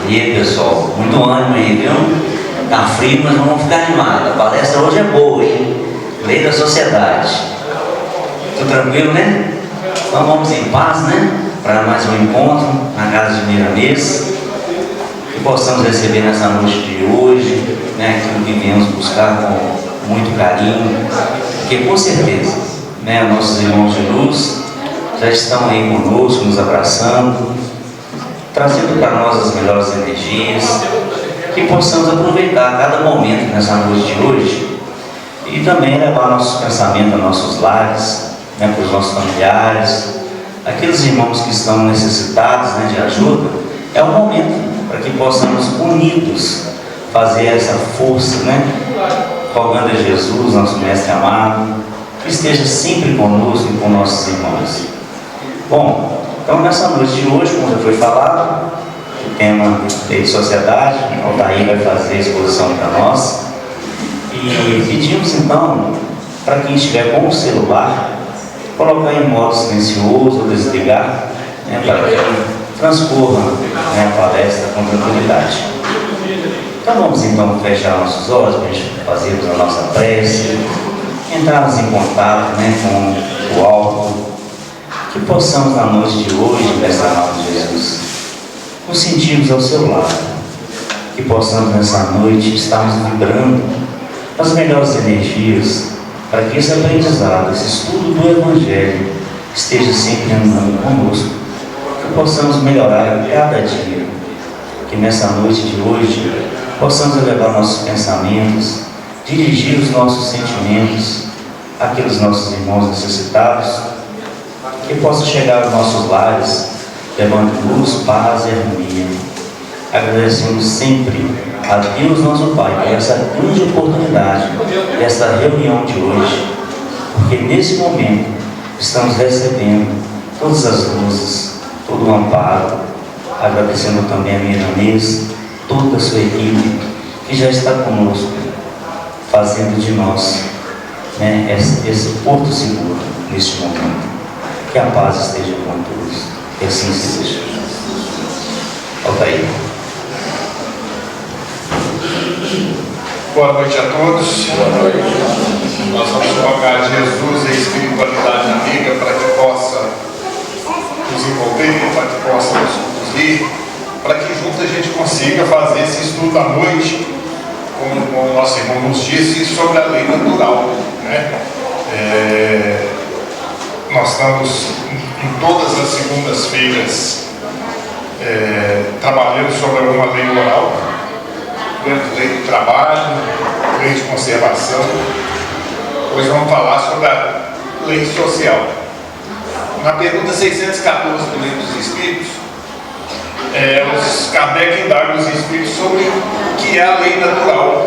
E aí, pessoal, muito ânimo aí, viu? Tá frio, mas não vamos ficar animados. A palestra hoje é boa, hein? Lei da sociedade. Tudo tranquilo, né? Então vamos em paz, né? Para mais um encontro na casa de Miramês. Que possamos receber nessa noite de hoje, né? Aquilo que viemos buscar com muito carinho. Porque com certeza, né? Nossos irmãos de luz já estão aí conosco, nos abraçando, trazendo para nós as melhores energias, que possamos aproveitar cada momento nessa noite de hoje e também levar nossos pensamentos a nossos lares, né, para os nossos familiares, aqueles irmãos que estão necessitados, né, de ajuda. É um momento para que possamos unidos fazer essa força, né, rogando a Jesus, nosso Mestre amado, que esteja sempre conosco e com nossos irmãos. Bom, então nessa noite de hoje, como já foi falado, o tema Lei de Sociedade, o Altair vai fazer a exposição para nós. E pedimos então, para quem estiver com o celular, colocar em modo silencioso ou desligar, né, para que transcorra, né, a palestra com tranquilidade. Então vamos então fechar nossos olhos para a gente fazermos a nossa prece, entrarmos em contato, né, com o alto. Que possamos na noite de hoje, nessa amado Jesus, nos sentirmos ao seu lado. Que possamos nessa noite estarmos vibrando as melhores energias para que esse aprendizado, esse estudo do Evangelho esteja sempre andando conosco. Que possamos melhorar a cada dia. Que nessa noite de hoje possamos elevar nossos pensamentos, dirigir os nossos sentimentos àqueles nossos irmãos necessitados, que possa chegar aos nossos lares, levando luz, paz e harmonia. Agradecemos sempre a Deus nosso Pai por essa grande oportunidade, desta reunião de hoje, porque nesse momento estamos recebendo todas as luzes, todo o amparo, agradecendo também a Miramês, toda a sua equipe, que já está conosco, fazendo de nós, né, esse porto seguro neste momento. Que a paz esteja com todos. Que assim seja. Altair. Boa noite a todos. Boa noite. Nós vamos colocar Jesus e a espiritualidade amiga para que possa nos envolver, para que possa nos conduzir, para que juntos a gente consiga fazer esse estudo à noite, como o nosso irmão nos disse, sobre a lei natural, né? Nós estamos em todas as segundas-feiras trabalhando sobre alguma lei moral, lei do trabalho, lei de conservação. Hoje vamos falar sobre a lei social. Na pergunta 614 do Livro dos Espíritos, os Kardec indagam os Espíritos sobre o que é a lei natural.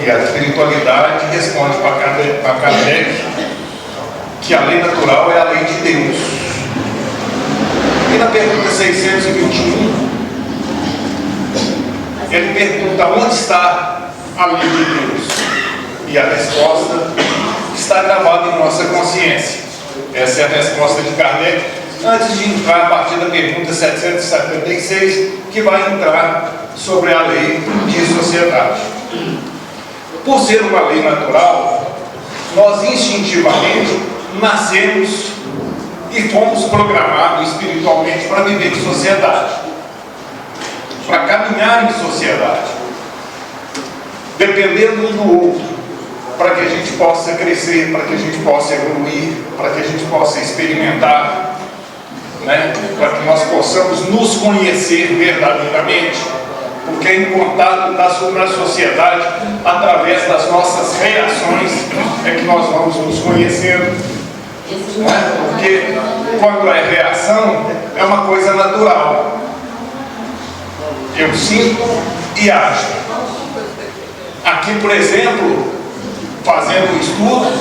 E a espiritualidade responde para Kardec que a lei natural é a lei de Deus. E na pergunta 621, ele pergunta onde está a lei de Deus? E a resposta está gravada em nossa consciência. Essa é a resposta de Kardec, antes de entrar a partir da pergunta 776, que vai entrar sobre a lei de sociedade. Por ser uma lei natural, nós instintivamente nascemos e fomos programados espiritualmente para viver em sociedade, para caminhar em sociedade, dependendo um do outro, para que a gente possa crescer, para que a gente possa evoluir, para que a gente possa experimentar, né? Para que nós possamos nos conhecer verdadeiramente, porque em contato na sociedade, através das nossas reações, é que nós vamos nos conhecendo. Porque quando é reação, é uma coisa natural. Eu sinto e ajo. Aqui, por exemplo, fazendo um estudo,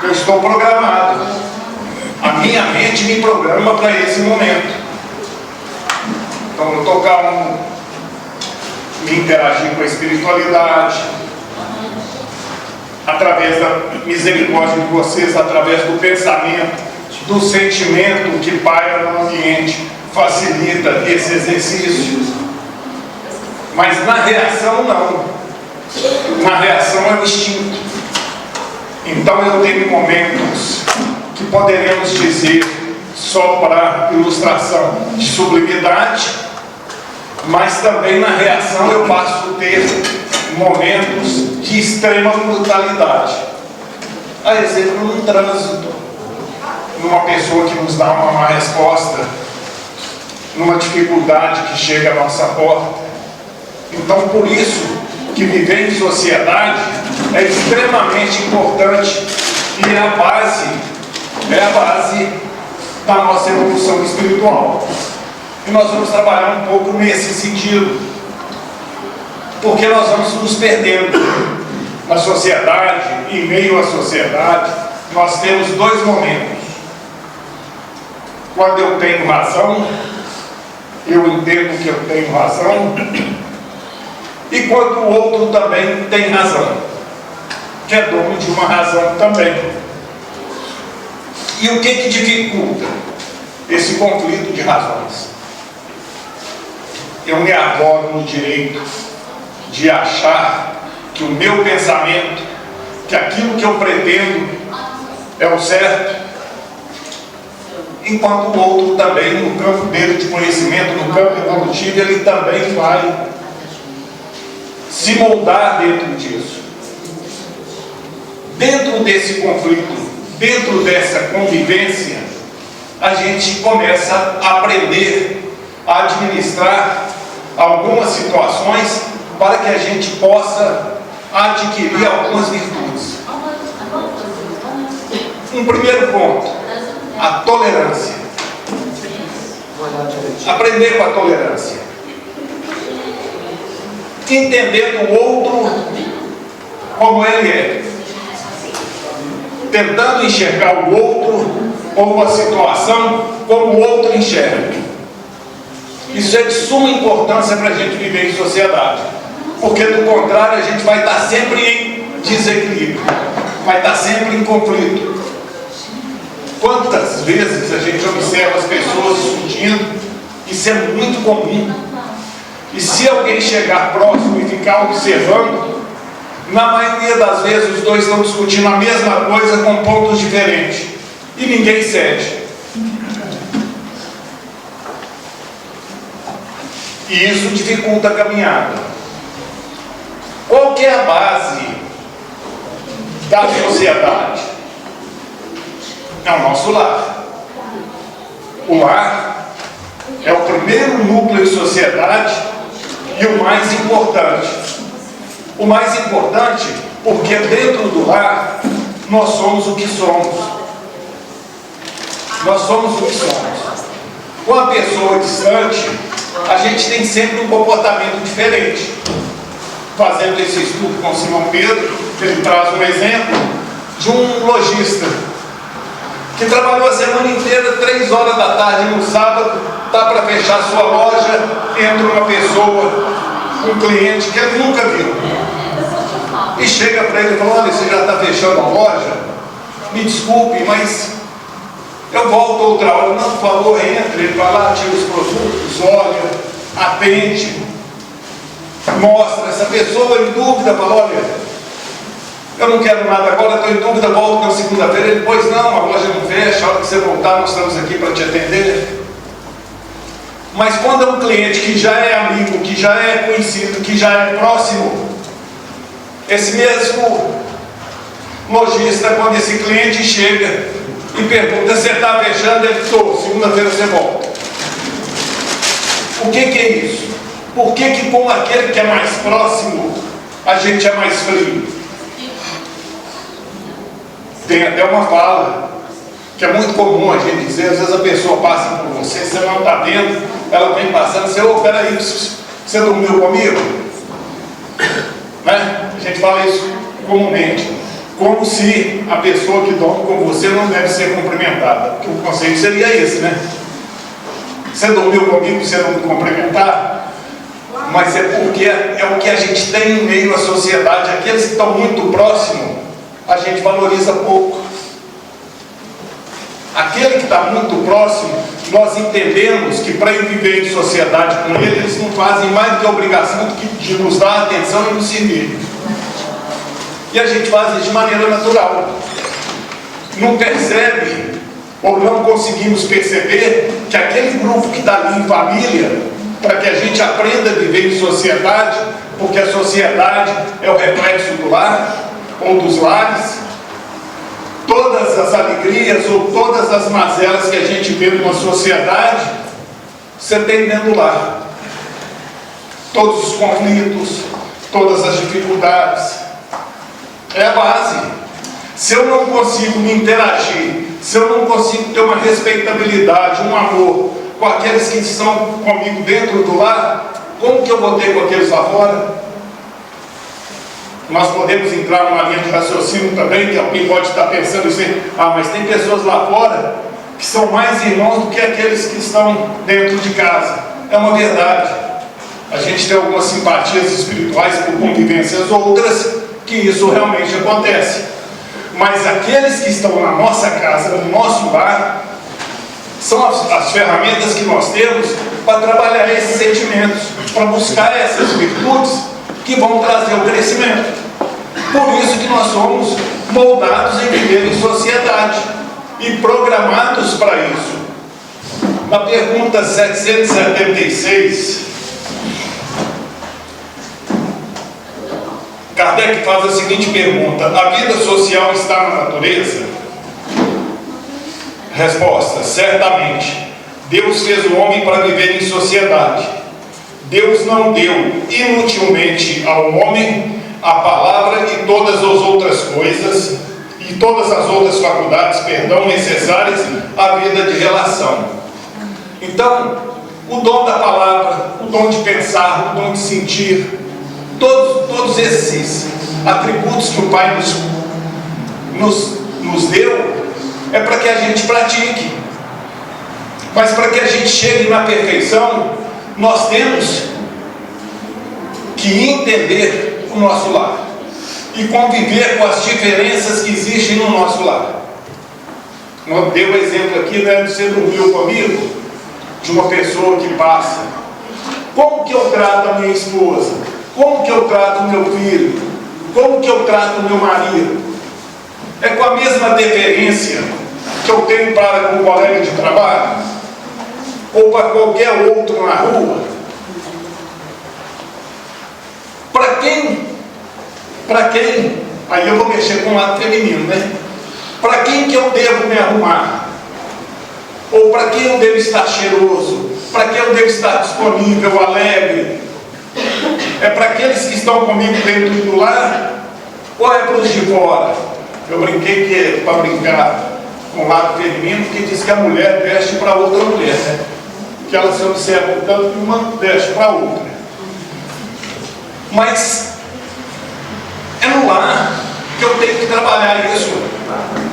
eu estou programado. A minha mente me programa para esse momento. Então, eu estou calmo, me interagir com a espiritualidade, através da misericórdia de vocês, através do pensamento, do sentimento que paira no ambiente, facilita esse exercício, mas na reação não. Na reação é o instinto. Então eu tenho momentos que poderemos dizer, só para ilustração, de sublimidade, mas também na reação eu passo a ter momentos de extrema brutalidade. A exemplo, num trânsito, numa pessoa que nos dá uma má resposta, numa dificuldade que chega à nossa porta. Então, por isso que viver em sociedade é extremamente importante e é a base da nossa evolução espiritual. E nós vamos trabalhar um pouco nesse sentido, porque nós vamos nos perdendo na sociedade, em meio à sociedade. Nós temos dois momentos. Quando eu tenho razão, eu entendo que eu tenho razão, e quando o outro também tem razão, que é dono de uma razão também. E o que dificulta esse conflito de razões? Eu me arrogo no direito de achar que o meu pensamento, que aquilo que eu pretendo é o certo, enquanto o outro também, no campo dele de conhecimento, no campo evolutivo, ele também vai se moldar dentro disso. Dentro desse conflito, dentro dessa convivência, a gente começa a aprender a administrar algumas situações para que a gente possa adquirir algumas virtudes. Um primeiro ponto, a tolerância. Aprender com a tolerância. Entendendo o outro como ele é. Tentando enxergar o outro ou a situação como o outro enxerga. Isso é de suma importância para a gente viver em sociedade. Porque do contrário a gente vai estar sempre em desequilíbrio. Vai estar sempre em conflito. Quantas vezes a gente observa as pessoas discutindo? Isso é muito comum. E se alguém chegar próximo e ficar observando, na maioria das vezes os dois estão discutindo a mesma coisa com pontos diferentes. E ninguém cede. E isso dificulta a caminhada. Qual que é a base da sociedade? É o nosso lar. O lar é o primeiro núcleo de sociedade e o mais importante. O mais importante porque dentro do lar nós somos o que somos. Nós somos o que somos. Com a pessoa distante, a gente tem sempre um comportamento diferente. Fazendo esse estudo com o Simão Pedro, ele traz um exemplo de um lojista que trabalhou a semana inteira, 3 horas da tarde no sábado, está para fechar sua loja, entra uma pessoa, um cliente que ele nunca viu, e chega para ele e fala: olha, você já está fechando a loja? Me desculpe, mas eu volto outra hora. Não, por favor, entra. Ele vai lá, tira os produtos, olha, atende, mostra. Essa pessoa em dúvida fala: olha, eu não quero nada agora, estou em dúvida, volto na segunda-feira. Ele: pois não, a loja não fecha, a hora que você voltar nós estamos aqui para te atender. Mas quando é um cliente que já é amigo, que já é conhecido, que já é próximo, esse mesmo lojista, quando esse cliente chega e pergunta: você está fechando? Ele: estou, segunda-feira você volta. O que é isso? Por que com aquele que é mais próximo a gente é mais frio? Tem até uma fala que é muito comum a gente dizer. Às vezes a pessoa passa por você, você não está vendo, ela vem passando, você: ô, peraí, você dormiu comigo? Né? A gente fala isso comumente, como se a pessoa que dorme com você não deve ser cumprimentada, porque o conceito seria esse, né? Você dormiu comigo, você não me cumprimentar? Mas é porque é o que a gente tem em meio à sociedade. Aqueles que estão muito próximos, a gente valoriza pouco. Aquele que está muito próximo, nós entendemos que para viver em sociedade com Ele, eles não fazem mais do que a obrigação de nos dar atenção e nos servir. E a gente faz isso de maneira natural. Não percebe, ou não conseguimos perceber, que aquele grupo que está ali em família, para que a gente aprenda a viver em sociedade, porque a sociedade é o reflexo do lar, ou dos lares, todas as alegrias ou todas as mazelas que a gente vê numa sociedade, você tem dentro do lar. Todos os conflitos, todas as dificuldades. É a base. Se eu não consigo me interagir, se eu não consigo ter uma respeitabilidade, um amor com aqueles que estão comigo dentro do lar, como que eu vou ter com aqueles lá fora? Nós podemos entrar numa linha de raciocínio também, que alguém pode estar pensando assim, mas tem pessoas lá fora que são mais irmãos do que aqueles que estão dentro de casa. É uma verdade. A gente tem algumas simpatias espirituais por convivências outras, que isso realmente acontece. Mas aqueles que estão na nossa casa, no nosso lar, são as ferramentas que nós temos para trabalhar esses sentimentos, para buscar essas virtudes que vão trazer o crescimento. Por isso que nós somos moldados em viver em sociedade e programados para isso. Na pergunta 776, Kardec faz a seguinte pergunta: a vida social está na natureza? Resposta: certamente. Deus fez o homem para viver em sociedade. Deus não deu inutilmente ao homem a palavra e todas as outras coisas, e todas as outras faculdades, necessárias à vida de relação. Então, o dom da palavra, o dom de pensar, o dom de sentir, todos esses atributos que o Pai nos deu, é para que a gente pratique. Mas para que a gente chegue na perfeição, nós temos que entender o nosso lar e conviver com as diferenças que existem no nosso lar. Eu dei um exemplo aqui, né? Você dormiu comigo, de uma pessoa que passa. Como que eu trato a minha esposa? Como que eu trato o meu filho? Como que eu trato o meu marido? É com a mesma deferência que eu tenho para um colega de trabalho? Ou para qualquer outro na rua? Para quem? Aí eu vou mexer com o lado feminino, né? Para quem que eu devo me arrumar? Ou para quem eu devo estar cheiroso? Para quem eu devo estar disponível, alegre? É para aqueles que estão comigo dentro do lar? Ou é para os de fora? Eu brinquei que é para brincar com o lado feminino, que diz que a mulher veste para outra mulher, né? Que ela se observa tanto que uma veste para outra. Mas é no lar que eu tenho que trabalhar isso.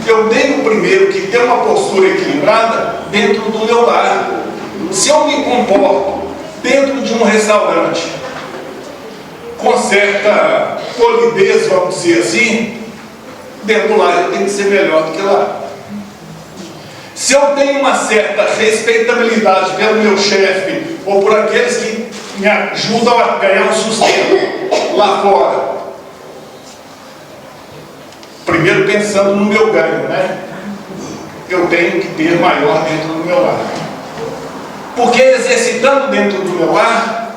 Eu tenho primeiro que ter uma postura equilibrada dentro do meu lar. Se eu me comporto dentro de um restaurante com certa polidez, vamos dizer assim, dentro do lar eu tenho que ser melhor do que lá. Se eu tenho uma certa respeitabilidade pelo meu chefe ou por aqueles que me ajudam a ganhar um sustento lá fora, primeiro pensando no meu ganho, né? Eu tenho que ter maior dentro do meu lar. Porque exercitando dentro do meu lar,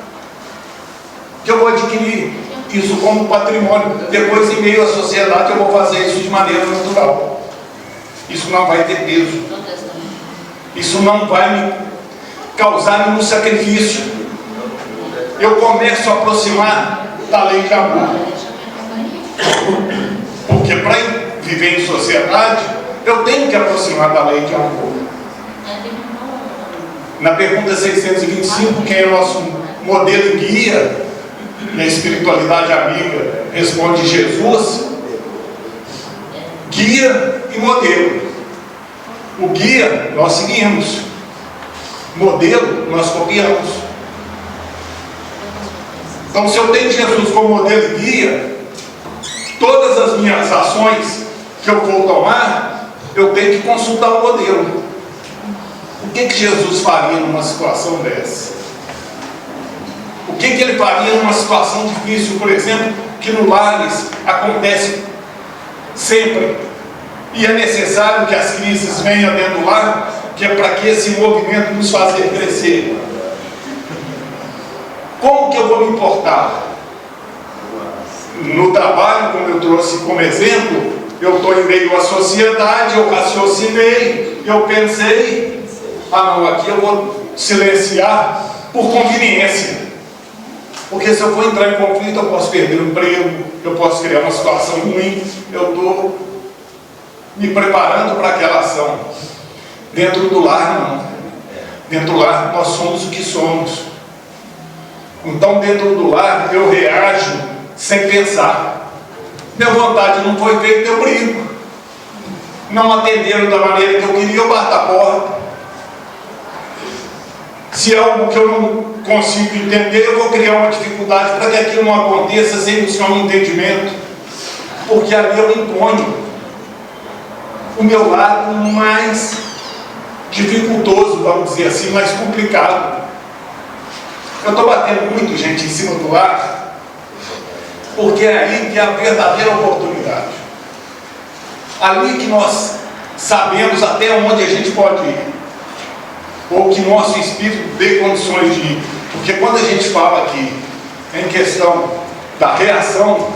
que eu vou adquirir isso como patrimônio. Depois, em meio à sociedade, eu vou fazer isso de maneira natural. Isso não vai ter peso. Isso não vai me causar nenhum sacrifício. Eu começo a aproximar da lei de amor. Porque para viver em sociedade, eu tenho que aproximar da lei de amor. Na pergunta 625, quem é nosso modelo e guia na espiritualidade amiga, responde Jesus. Guia e modelo. O guia nós seguimos, modelo nós copiamos. Então, se eu tenho Jesus como modelo e guia, todas as minhas ações que eu vou tomar, eu tenho que consultar o modelo. que Jesus faria numa situação dessa? O que ele faria numa situação difícil, por exemplo, que no lares acontece sempre, e é necessário que as crises venham dentro do lar, que é para que esse movimento nos fazer crescer. Como que eu vou me importar? No trabalho, como eu trouxe como exemplo, eu estou em meio à sociedade, eu raciocinei, eu pensei, não, aqui eu vou silenciar por conveniência. Porque se eu for entrar em conflito, eu posso perder o emprego, eu posso criar uma situação ruim, eu estou me preparando para aquela ação. Dentro do lar, não. Dentro do lar, nós somos o que somos. Então, dentro do lar, eu reajo sem pensar. Minha vontade não foi feita, eu brigo. Não atenderam da maneira que eu queria, eu bato a porta. Se é algo que eu não consigo entender, eu vou criar uma dificuldade para que aquilo não aconteça sem buscar um entendimento. Porque ali eu imponho o meu lado mais dificultoso, vamos dizer assim, mais complicado. Eu estou batendo muito, gente, em cima do lar, porque é aí que é a verdadeira oportunidade. Ali que nós sabemos até onde a gente pode ir, ou que nosso espírito dê condições de ir. Porque quando a gente fala aqui em questão da reação,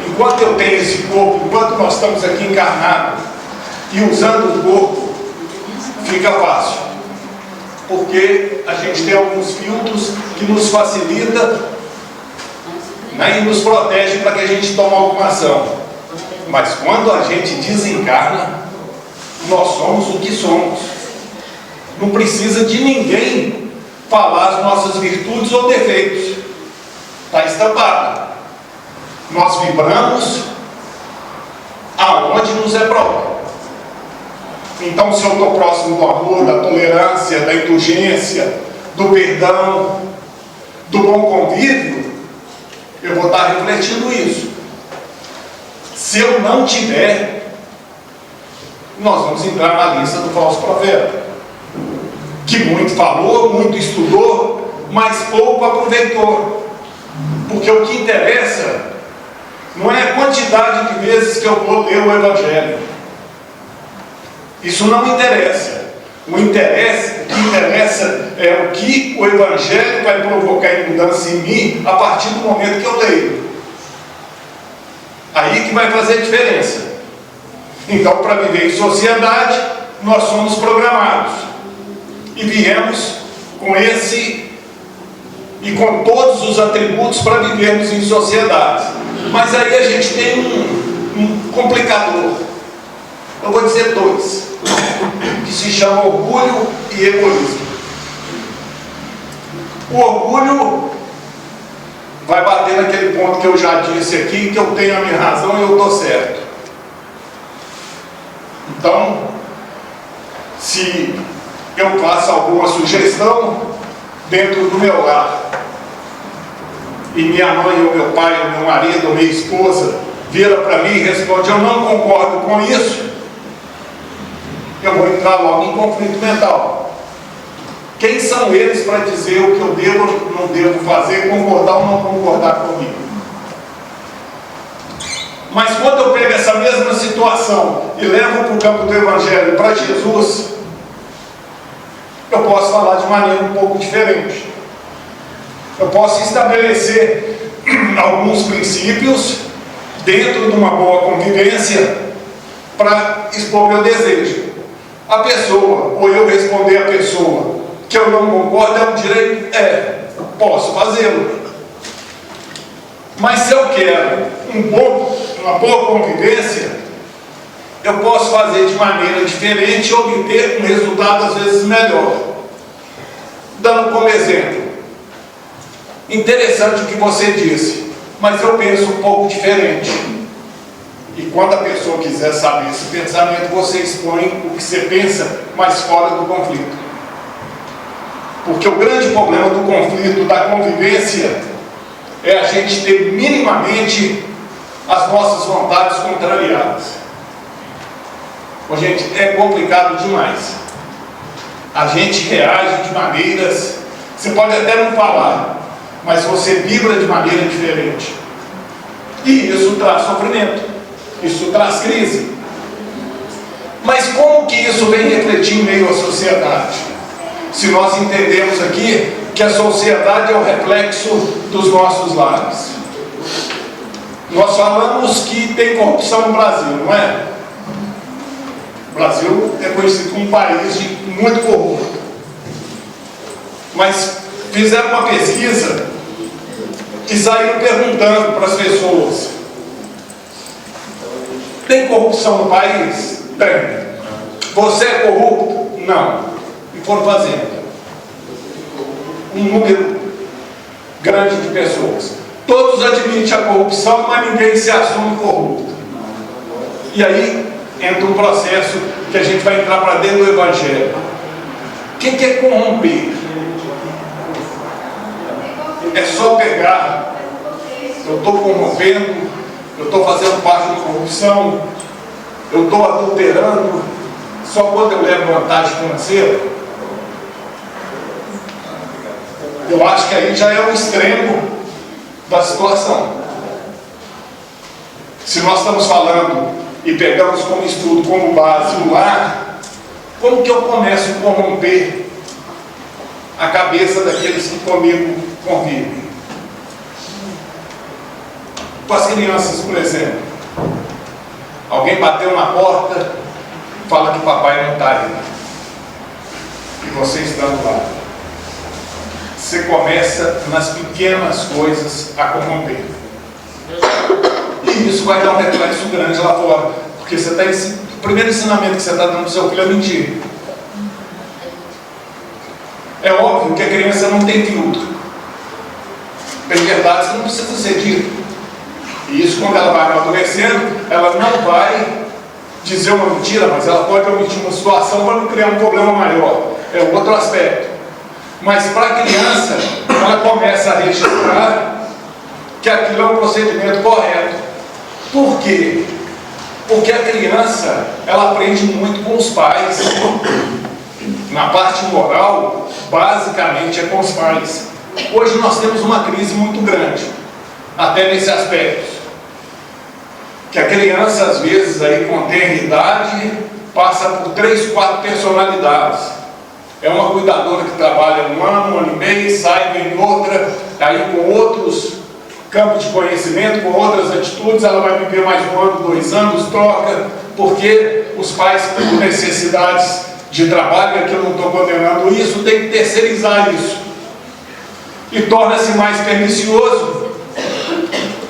enquanto eu tenho esse corpo, enquanto nós estamos aqui encarnados e usando o corpo, fica fácil. Porque a gente tem alguns filtros que nos facilita, né, e nos protege para que a gente tome alguma ação. Mas quando a gente desencarna, nós somos o que somos. Não precisa de ninguém falar as nossas virtudes ou defeitos. Está estampado. Nós vibramos aonde nos é próprio. Então, se eu estou próximo do amor, da tolerância, da indulgência, do perdão, do bom convívio, eu vou estar refletindo isso. Se eu não tiver, nós vamos entrar na lista do falso profeta, que muito falou, muito estudou, mas pouco aproveitou. Porque o que interessa não é a quantidade de vezes que eu vou ler o Evangelho. Isso não interessa. O que interessa é o que o Evangelho vai provocar em mudança em mim a partir do momento que eu leio. Aí que vai fazer diferença. Então, para viver em sociedade, nós somos programados. E viemos com esse e com todos os atributos para vivermos em sociedade. Mas aí a gente tem um complicador. Eu vou dizer dois, que se chama orgulho e egoísmo. O orgulho vai bater naquele ponto que eu já disse aqui, que eu tenho a minha razão e eu estou certo. Então, se eu faço alguma sugestão dentro do meu lar, e minha mãe, ou meu pai, ou meu marido, ou minha esposa vira para mim e responde: eu não concordo com isso, eu vou entrar logo em conflito mental. Quem são eles para dizer o que eu devo ou não devo fazer, concordar ou não concordar comigo? Mas quando eu pego essa mesma situação e levo para o campo do Evangelho, para Jesus, eu posso falar de maneira um pouco diferente. Eu posso estabelecer alguns princípios dentro de uma boa convivência para expor meu desejo. A pessoa, ou eu responder a pessoa que eu não concordo, é um direito? Posso fazê-lo. Mas se eu quero uma boa convivência, eu posso fazer de maneira diferente e obter um resultado às vezes melhor. Dando como exemplo, interessante o que você disse, mas eu penso um pouco diferente. E quando a pessoa quiser saber esse pensamento, você expõe o que você pensa, mas fora do conflito. Porque o grande problema do conflito, da convivência, é a gente ter minimamente as nossas vontades contrariadas. Gente, é complicado demais. A gente reage de maneiras, você pode até não falar, mas você vibra de maneira diferente. E isso traz sofrimento, isso traz crise. Mas como que isso vem refletir em meio à sociedade? Se nós entendemos aqui que a sociedade é o reflexo dos nossos lares. Nós falamos que tem corrupção no Brasil, não é? O Brasil é conhecido como um país muito corrupto. Mas fizeram uma pesquisa e saíram perguntando para as pessoas: tem corrupção no país? Tem. Você é corrupto? Não. E foram fazendo um número grande de pessoas. Todos admitem a corrupção, mas ninguém se assume corrupto. E aí entra um processo que a gente vai entrar para dentro do Evangelho. O que é corromper? É só pegar, eu estou corrompendo, eu estou fazendo parte da corrupção, eu estou adulterando, só quando eu levo vantagem financeira? Eu acho que aí já é o extremo da situação. Se nós estamos falando e pegamos como estudo, como base o lar, como que eu começo a corromper a cabeça daqueles que comigo convivem? Com as crianças, por exemplo. Alguém bateu na porta, fala que papai não está aí. E você estando lá. Você começa nas pequenas coisas a corromper. E isso vai dar um reflexo grande lá fora. Porque você está o primeiro ensinamento que você está dando para o seu filho é mentir. É óbvio que a criança não tem filtro. Tem verdades que não precisa ser dito. E isso, quando ela vai amadurecendo, ela não vai dizer uma mentira, mas ela pode omitir uma situação para não criar um problema maior. É outro aspecto. Mas para a criança, ela começa a registrar que aquilo é um procedimento correto. Por quê? Porque a criança, ela aprende muito com os pais. Na parte moral, basicamente é com os pais. Hoje nós temos uma crise muito grande, até nesse aspecto. Que a criança, às vezes, aí com tenra idade, passa por 3, 4 personalidades. É uma cuidadora que trabalha um ano e meio, sai, vem outra, aí com outros campos de conhecimento, com outras atitudes, ela vai viver mais 1 ano, 2 anos, troca, porque os pais, por necessidades de trabalho, que eu não estou condenando isso, tem que terceirizar isso. E torna-se mais pernicioso,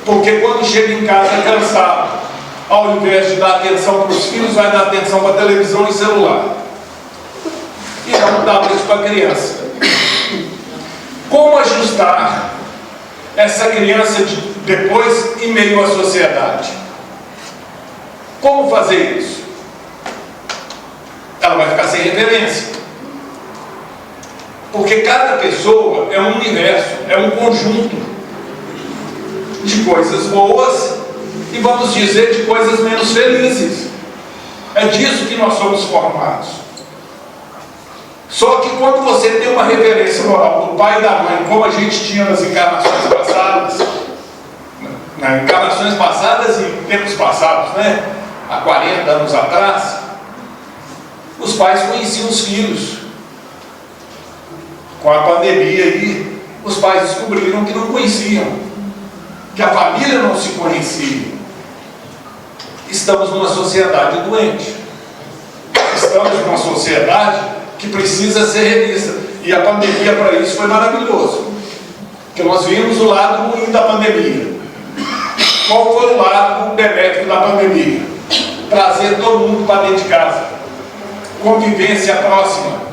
porque quando chega em casa cansado, ao invés de dar atenção para os filhos, vai dar atenção para a televisão e celular. E dá um tablet para a criança. Como ajustar essa criança depois em meio à sociedade? Como fazer isso? Ela vai ficar sem referência. Porque cada pessoa é um universo, é um conjunto de coisas boas e, vamos dizer, de coisas menos felizes. É disso que nós somos formados. Só que quando você tem uma referência moral do pai e da mãe, como a gente tinha nas encarnações passadas, nas encarnações passadas e em tempos passados, né? Há 40 anos atrás, os pais conheciam os filhos. Com a pandemia aí, os pais descobriram que não conheciam, que a família não se conhecia. Estamos numa sociedade doente. Estamos numa sociedade que precisa ser revista. E a pandemia para isso foi maravilhoso. Porque nós vimos o lado ruim da pandemia. Qual foi o lado benéfico da pandemia? Trazer todo mundo para dentro de casa. Convivência próxima.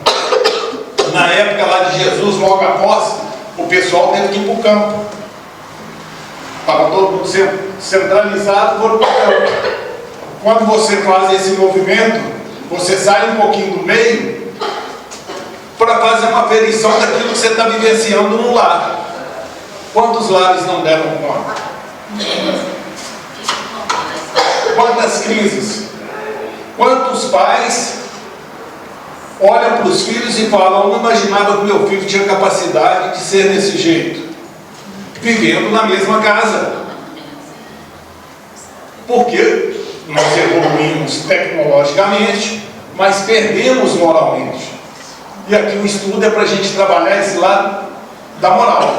Na época lá de Jesus, logo após, o pessoal teve que ir para o campo. Estava todo mundo centralizado, foram para o campo. Quando você faz esse movimento, você sai um pouquinho do meio para fazer uma aferição daquilo que você está vivenciando no lar. Quantos lares não deram conta? Quantas crises? Quantos pais olham para os filhos e falam: eu não imaginava que meu filho tinha capacidade de ser desse jeito, vivendo na mesma casa. Porque nós evoluímos tecnologicamente, mas perdemos moralmente. E aqui o estudo é para a gente trabalhar esse lado da moral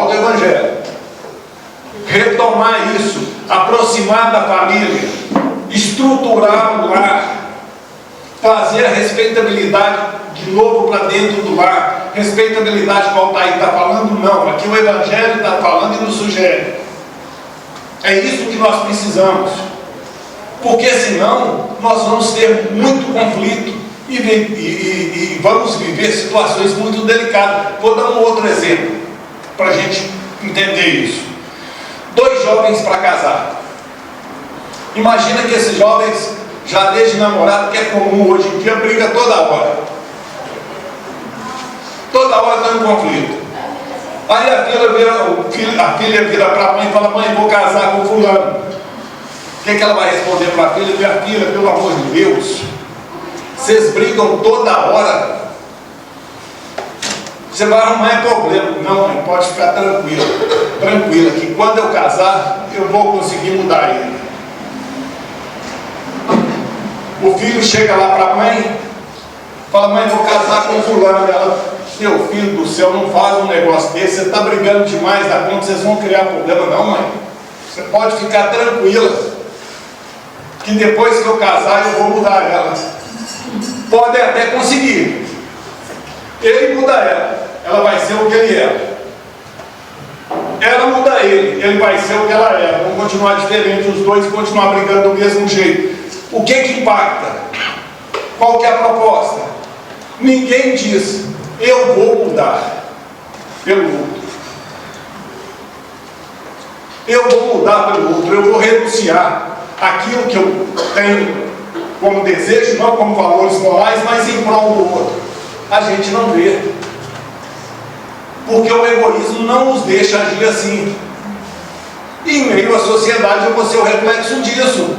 do Evangelho. Retomar isso, aproximar da família, estruturar o lar, trazer a respeitabilidade de novo para dentro do lar. Respeitabilidade, qual está aí, está falando? Não, aqui o Evangelho está falando e nos sugere. É isso que nós precisamos, porque senão nós vamos ter muito conflito e vamos viver situações muito delicadas. Vou dar um outro exemplo para a gente entender isso. 2 jovens para casar. Imagina que esses jovens, já desde namorado, que é comum hoje em dia, briga toda hora. Toda hora está em conflito. Aí a filha vira para a mãe e fala: mãe, vou casar com fulano. O que ela vai responder para a filha? Minha filha, pelo amor de Deus, vocês brigam toda hora, você vai arrumar problema. Não, mãe, pode ficar tranquila, que quando eu casar, eu vou conseguir mudar ele. O filho chega lá para a mãe, fala: mãe, vou casar com fulano. Ela: meu filho do céu, não faz um negócio desse, você está brigando demais, dá conta, vocês vão criar problema. Não, mãe, você pode ficar tranquila, que depois que eu casar eu vou mudar ela. Pode até conseguir. Ele muda ela vai ser o que ele é. Ela muda ele vai ser o que ela é. Vão continuar diferentes os dois e continuar brigando do mesmo jeito. O que impacta? Qual que é a proposta? Ninguém diz: eu vou mudar pelo outro. Eu vou mudar pelo outro, eu vou renunciar aquilo que eu tenho como desejo, não como valores morais, mas em prol do outro. A gente não vê. Porque o egoísmo não nos deixa agir assim. E em meio à sociedade eu vou ser o reflexo disso.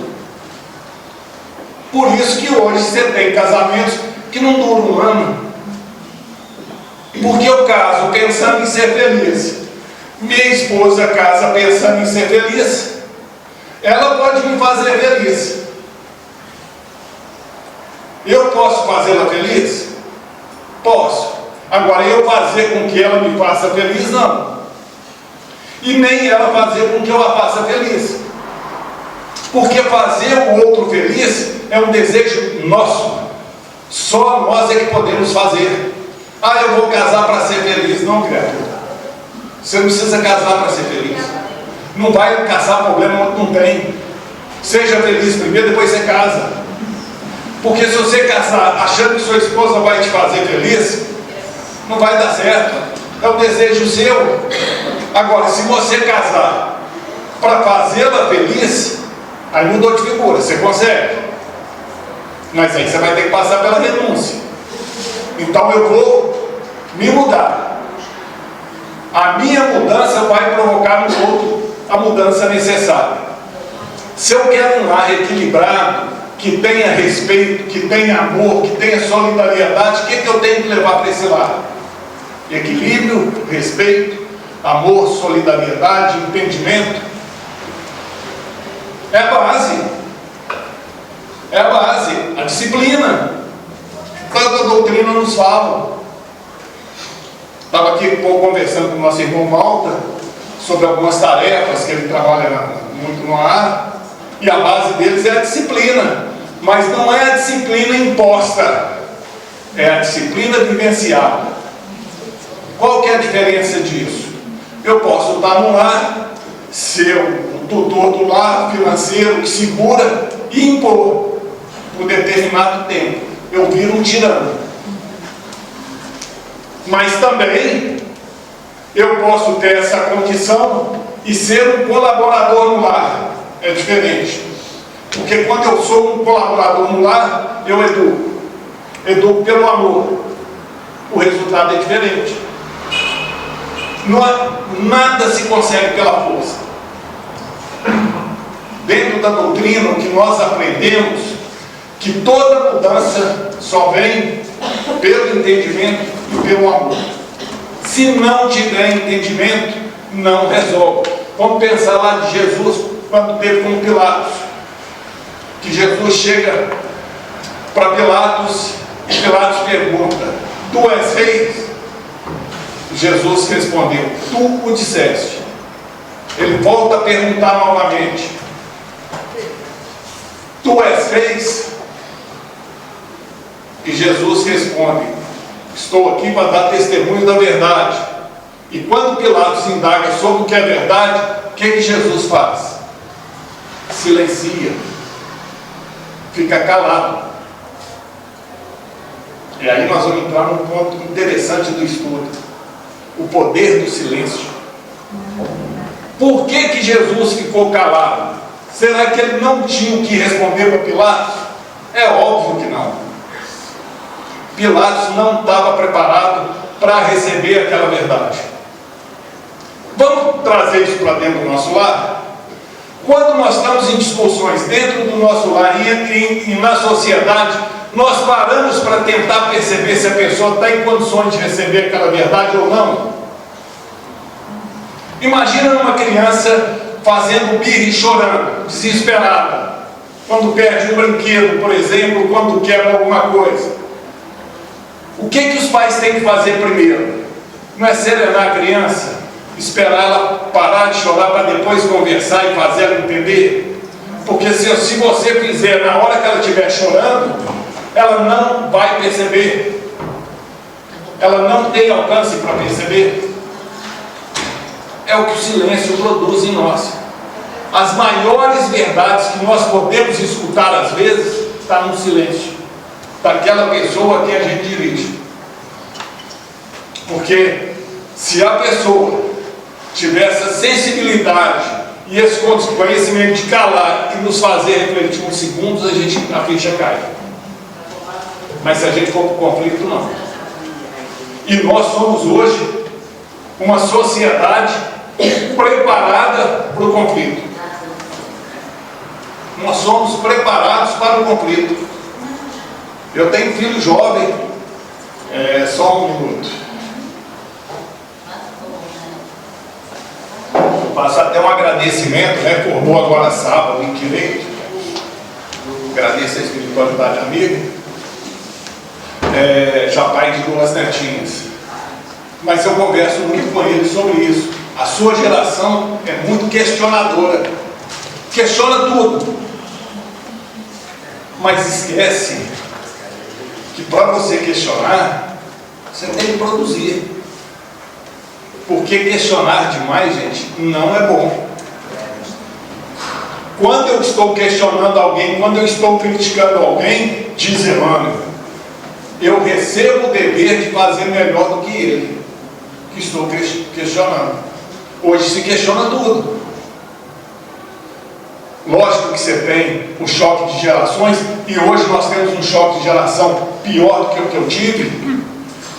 Por isso que hoje você tem casamentos que não duram 1 ano. Porque eu caso pensando em ser feliz. Minha esposa casa pensando em ser feliz. Ela pode me fazer feliz. Eu posso fazê-la feliz? Posso. Agora, eu fazer com que ela me faça feliz, não. E nem ela fazer com que eu a faça feliz. Porque fazer o outro feliz é um desejo nosso. Só nós é que podemos fazer. Ah, eu vou casar para ser feliz. Não, criatura. Você não precisa casar para ser feliz. Não vai caçar problema onde não tem. Seja feliz primeiro, depois você casa. Porque se você casar achando que sua esposa vai te fazer feliz, não vai dar certo. É um desejo seu. Agora, se você casar para fazê-la feliz, aí mudou de figura, você consegue. Mas aí você vai ter que passar pela renúncia. Então eu vou me mudar. A minha mudança vai provocar no outro a mudança necessária. Se eu quero um lar equilibrado, que tenha respeito, que tenha amor, que tenha solidariedade, o que eu tenho que levar para esse lar? Equilíbrio, respeito, amor, solidariedade, entendimento. É a base. É a base. A disciplina. Tanta doutrina nos fala. Estava aqui conversando com o nosso irmão Malta sobre algumas tarefas que ele trabalha muito no ar. E a base deles é a disciplina. Mas não é a disciplina imposta. É a disciplina vivenciada. Qual que é a diferença disso? Eu posso estar no lar, ser o tutor do lar financeiro que segura e impor por determinado tempo. Eu viro um tirano. Mas também eu posso ter essa condição e ser um colaborador no lar. É diferente. Porque quando eu sou um colaborador no lar, eu educo. Educo pelo amor. O resultado é diferente. Nada se consegue pela força. Dentro da doutrina, o que nós aprendemos que toda mudança só vem pelo entendimento e pelo amor. Se não tiver entendimento, não resolve. Vamos pensar lá de Jesus, quando teve com Pilatos. Que Jesus chega para Pilatos e Pilatos pergunta: tu és rei? Jesus respondeu: tu o disseste. Ele volta a perguntar novamente: tu és rei? E Jesus responde: estou aqui para dar testemunho da verdade. E quando Pilatos indaga sobre o que é verdade, o que Jesus faz? Silencia, fica calado. E aí nós vamos entrar num ponto interessante do estudo: o poder do silêncio. Por que Jesus ficou calado? Será que ele não tinha o que responder para Pilatos? É óbvio que não. Pilatos não estava preparado para receber aquela verdade. Vamos trazer isso para dentro do nosso lar? Quando nós estamos em discussões dentro do nosso lar e na sociedade, nós paramos para tentar perceber se a pessoa está em condições de receber aquela verdade ou não. Imagina uma criança fazendo birra e chorando, desesperada, quando perde um brinquedo, por exemplo, quando quebra alguma coisa. O que os pais têm que fazer primeiro? Não é serenar a criança, esperar ela parar de chorar para depois conversar e fazer ela entender? Porque se você fizer na hora que ela estiver chorando, ela não vai perceber. Ela não tem alcance para perceber. É o que o silêncio produz em nós. As maiores verdades que nós podemos escutar às vezes está no silêncio daquela pessoa que a gente dirige. Porque se a pessoa tiver essa sensibilidade e esse conhecimento de calar e nos fazer refletir uns segundos, a ficha cai. Mas se a gente for para o conflito, não. E nós somos hoje uma sociedade preparada para o conflito. Nós somos preparados para o conflito. Eu tenho filho jovem, só um minuto. Vou passar até um agradecimento, formou agora sábado em Direito. Agradeço a espiritualidade amiga. Já pai de 2 netinhas. Mas eu converso muito com ele sobre isso. A sua geração é muito questionadora. Questiona tudo. Mas esquece que para você questionar, você tem que produzir. Porque questionar demais, gente, não é bom. Quando eu estou questionando alguém, quando eu estou criticando alguém, diz Emmanuel, eu recebo o dever de fazer melhor do que ele, que estou questionando. Hoje se questiona tudo. Lógico que você tem o choque de gerações, e hoje nós temos um choque de geração pior do que o que eu tive,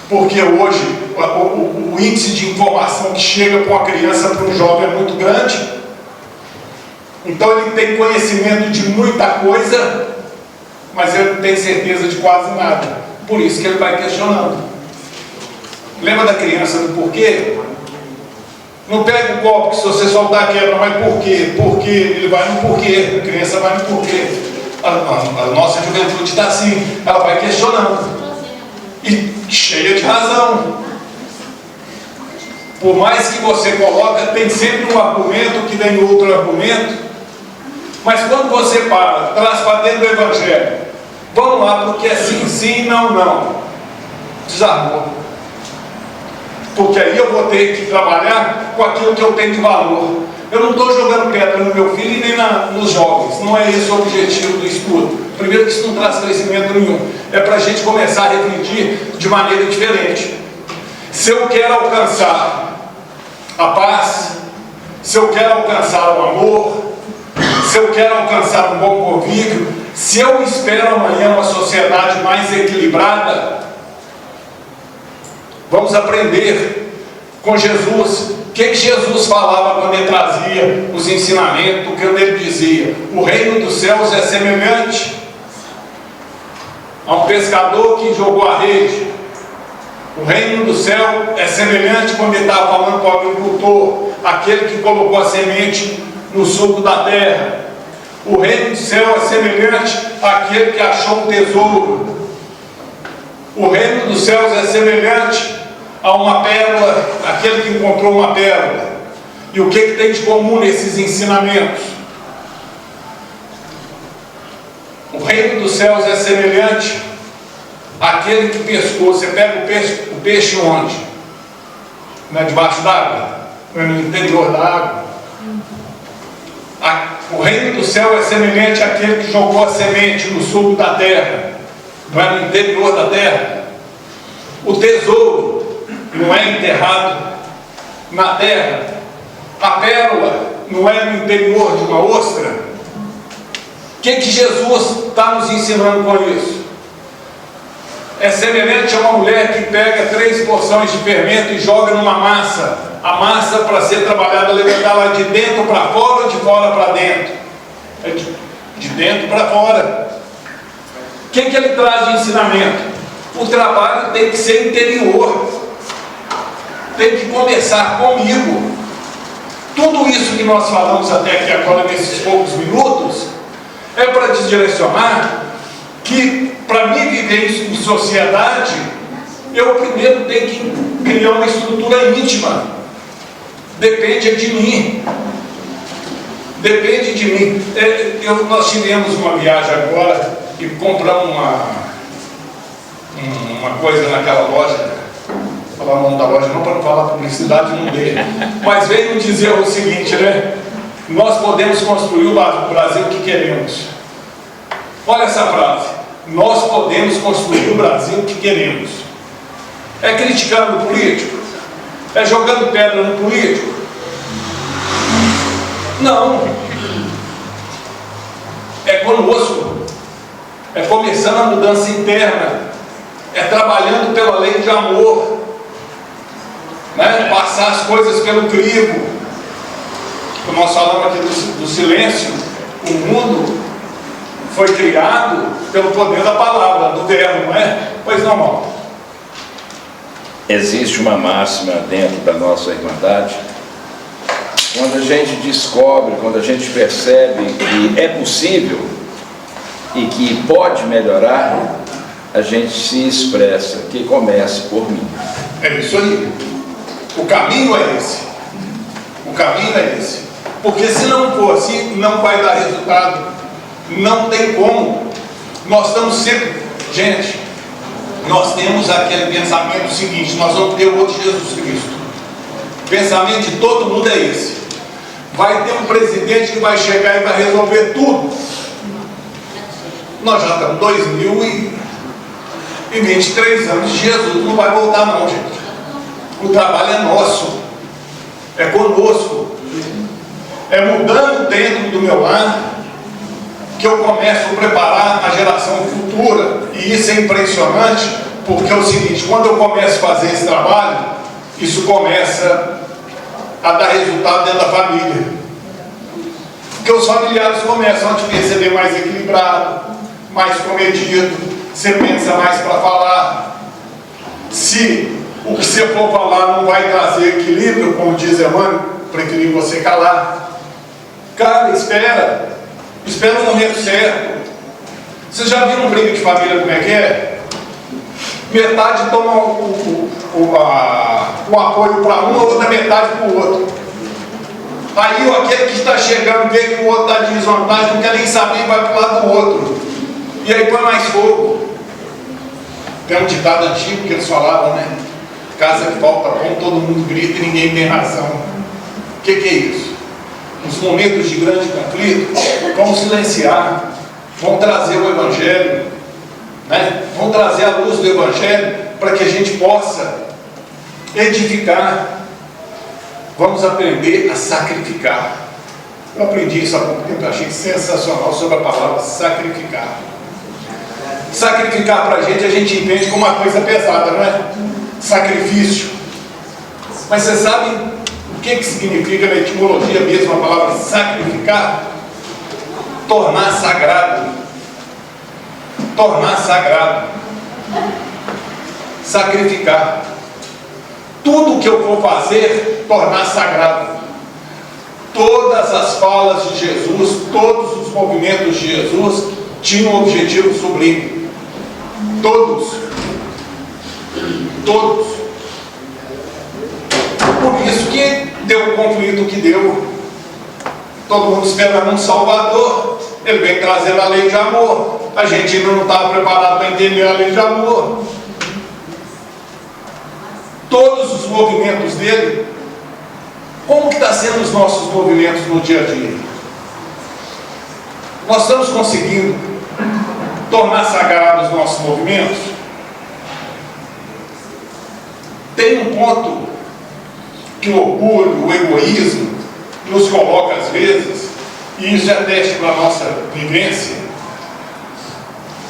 porque hoje o índice de informação que chega para uma criança, para um jovem, é muito grande. Então ele tem conhecimento de muita coisa, mas ele não tem certeza de quase nada. Por isso que ele vai questionando. Lembra da criança do porquê? Não pega o copo que se você soltar quebra, mas por quê? Porque ele vai no porquê, a criança vai no porquê. A nossa juventude está assim, ela vai questionando. E cheia de razão. Por mais que você coloca, tem sempre um argumento que vem outro argumento. Mas quando você traz para dentro do Evangelho, vamos lá, porque é sim, sim, não, não. Desarmou. Porque aí eu vou ter que trabalhar com aquilo que eu tenho de valor. Eu não estou jogando pedra no meu filho e nem nos jovens. Não é esse o objetivo do estudo. Primeiro que isso não traz crescimento nenhum. É para a gente começar a refletir de maneira diferente. Se eu quero alcançar a paz, se eu quero alcançar o amor, se eu quero alcançar um bom convívio, se eu espero amanhã uma sociedade mais equilibrada, vamos aprender com Jesus. O que Jesus falava quando ele trazia os ensinamentos? Quando ele dizia: o reino dos céus é semelhante a um pescador que jogou a rede. O reino do céu é semelhante, quando ele estava falando para o agricultor, aquele que colocou a semente no sulco da terra. O reino do céu é semelhante àquele que achou um tesouro. O reino dos céus é semelhante a uma pérola, aquele que encontrou uma pérola. E o que tem de comum nesses ensinamentos? O reino dos céus é semelhante àquele que pescou. Você pega o peixe onde? Não é debaixo d'água? Não é no interior da água? O reino do céu é semelhante àquele que jogou a semente no sulco da terra. Não é no interior da terra? O tesouro não é enterrado na terra. A pérola não é no interior de uma ostra. O que Jesus está nos ensinando com isso? É semelhante a uma mulher que pega 3 porções de fermento e joga numa massa. A massa, para ser trabalhada, levantar lá de dentro para fora ou de fora para dentro? É de dentro para fora. O que ele traz de ensinamento? O trabalho tem que ser interior. Tem que começar comigo. Tudo isso que nós falamos até aqui agora, nesses poucos minutos, é para desdirecionar que, para mim viver isso em sociedade, eu primeiro tenho que criar uma estrutura íntima. Depende de mim. Depende de mim. Nós tivemos uma viagem agora e compramos uma coisa naquela loja. Vou falar o nome da loja não para não falar publicidade, não dê. Mas veio dizer o seguinte, né? Nós podemos construir o Brasil que queremos. Olha essa frase. Nós podemos construir o Brasil que queremos. É criticando o político? É jogando pedra no político? Não. É conosco. É começando a mudança interna. É trabalhando pela lei de amor. Né? Passar as coisas pelo crivo. Como nós falamos aqui do silêncio, o mundo foi criado pelo poder da palavra, do verbo, não é? Pois não, irmão. Existe uma máxima dentro da nossa Irmandade. Quando a gente descobre, quando a gente percebe que é possível e que pode melhorar, a gente se expressa, que comece por mim. É isso aí. O caminho é esse. O caminho é esse. Porque se não for assim, não vai dar resultado. Não tem como. Nós estamos sempre... Gente, nós temos aquele pensamento seguinte: nós vamos ter o outro Jesus Cristo. O pensamento de todo mundo é esse. Vai ter um presidente que vai chegar e vai resolver tudo. Nós já estamos 2023 anos. Jesus não vai voltar não, gente. O trabalho é nosso. É conosco. É mudando dentro do meu lar que eu começo a preparar a geração futura. E isso é impressionante, porque é o seguinte: quando eu começo a fazer esse trabalho, isso começa a dar resultado dentro da família. Porque os familiares começam a te perceber mais equilibrado, mais comedido, você pensa mais para falar. Se o que você for falar não vai trazer equilíbrio, como diz Emmanuel, preferir você calar. Cara, espera o momento certo. Vocês já viram um briga de família como é que é? Metade toma o apoio para um, a outra metade para o outro. Aí aquele que está chegando vê que o outro está de desvantagem, não quer nem saber e vai para o lado do outro. E aí põe mais fogo. Tem um ditado antigo que eles falavam, né? Casa que falta pão, todo mundo grita e ninguém tem razão. O que é isso? Nos momentos de grande conflito, vamos silenciar, vamos trazer o Evangelho, né? Vamos trazer a luz do Evangelho para que a gente possa edificar. Vamos aprender a sacrificar. Eu aprendi isso há pouco tempo, eu achei sensacional sobre a palavra sacrificar. Sacrificar para a gente entende como uma coisa pesada, não é? Sacrifício. Mas você sabe o que significa na etimologia mesmo a palavra sacrificar? Tornar sagrado. tornar sagrado, sacrificar. Tudo que eu vou fazer, tornar sagrado. Todas as falas de Jesus, todos os movimentos de Jesus tinham um objetivo sublime. Todos. Todos. Por isso que deu o conflito que deu. Todo mundo esperando um Salvador. Ele vem trazendo a lei de amor. A gente ainda não estava preparado para entender a lei de amor. Todos os movimentos dele. Como que está sendo os nossos movimentos no dia a dia? Nós estamos conseguindo tornar sagrados os nossos movimentos? Tem um ponto que o orgulho, o egoísmo nos coloca às vezes, e isso é teste para a nossa vivência.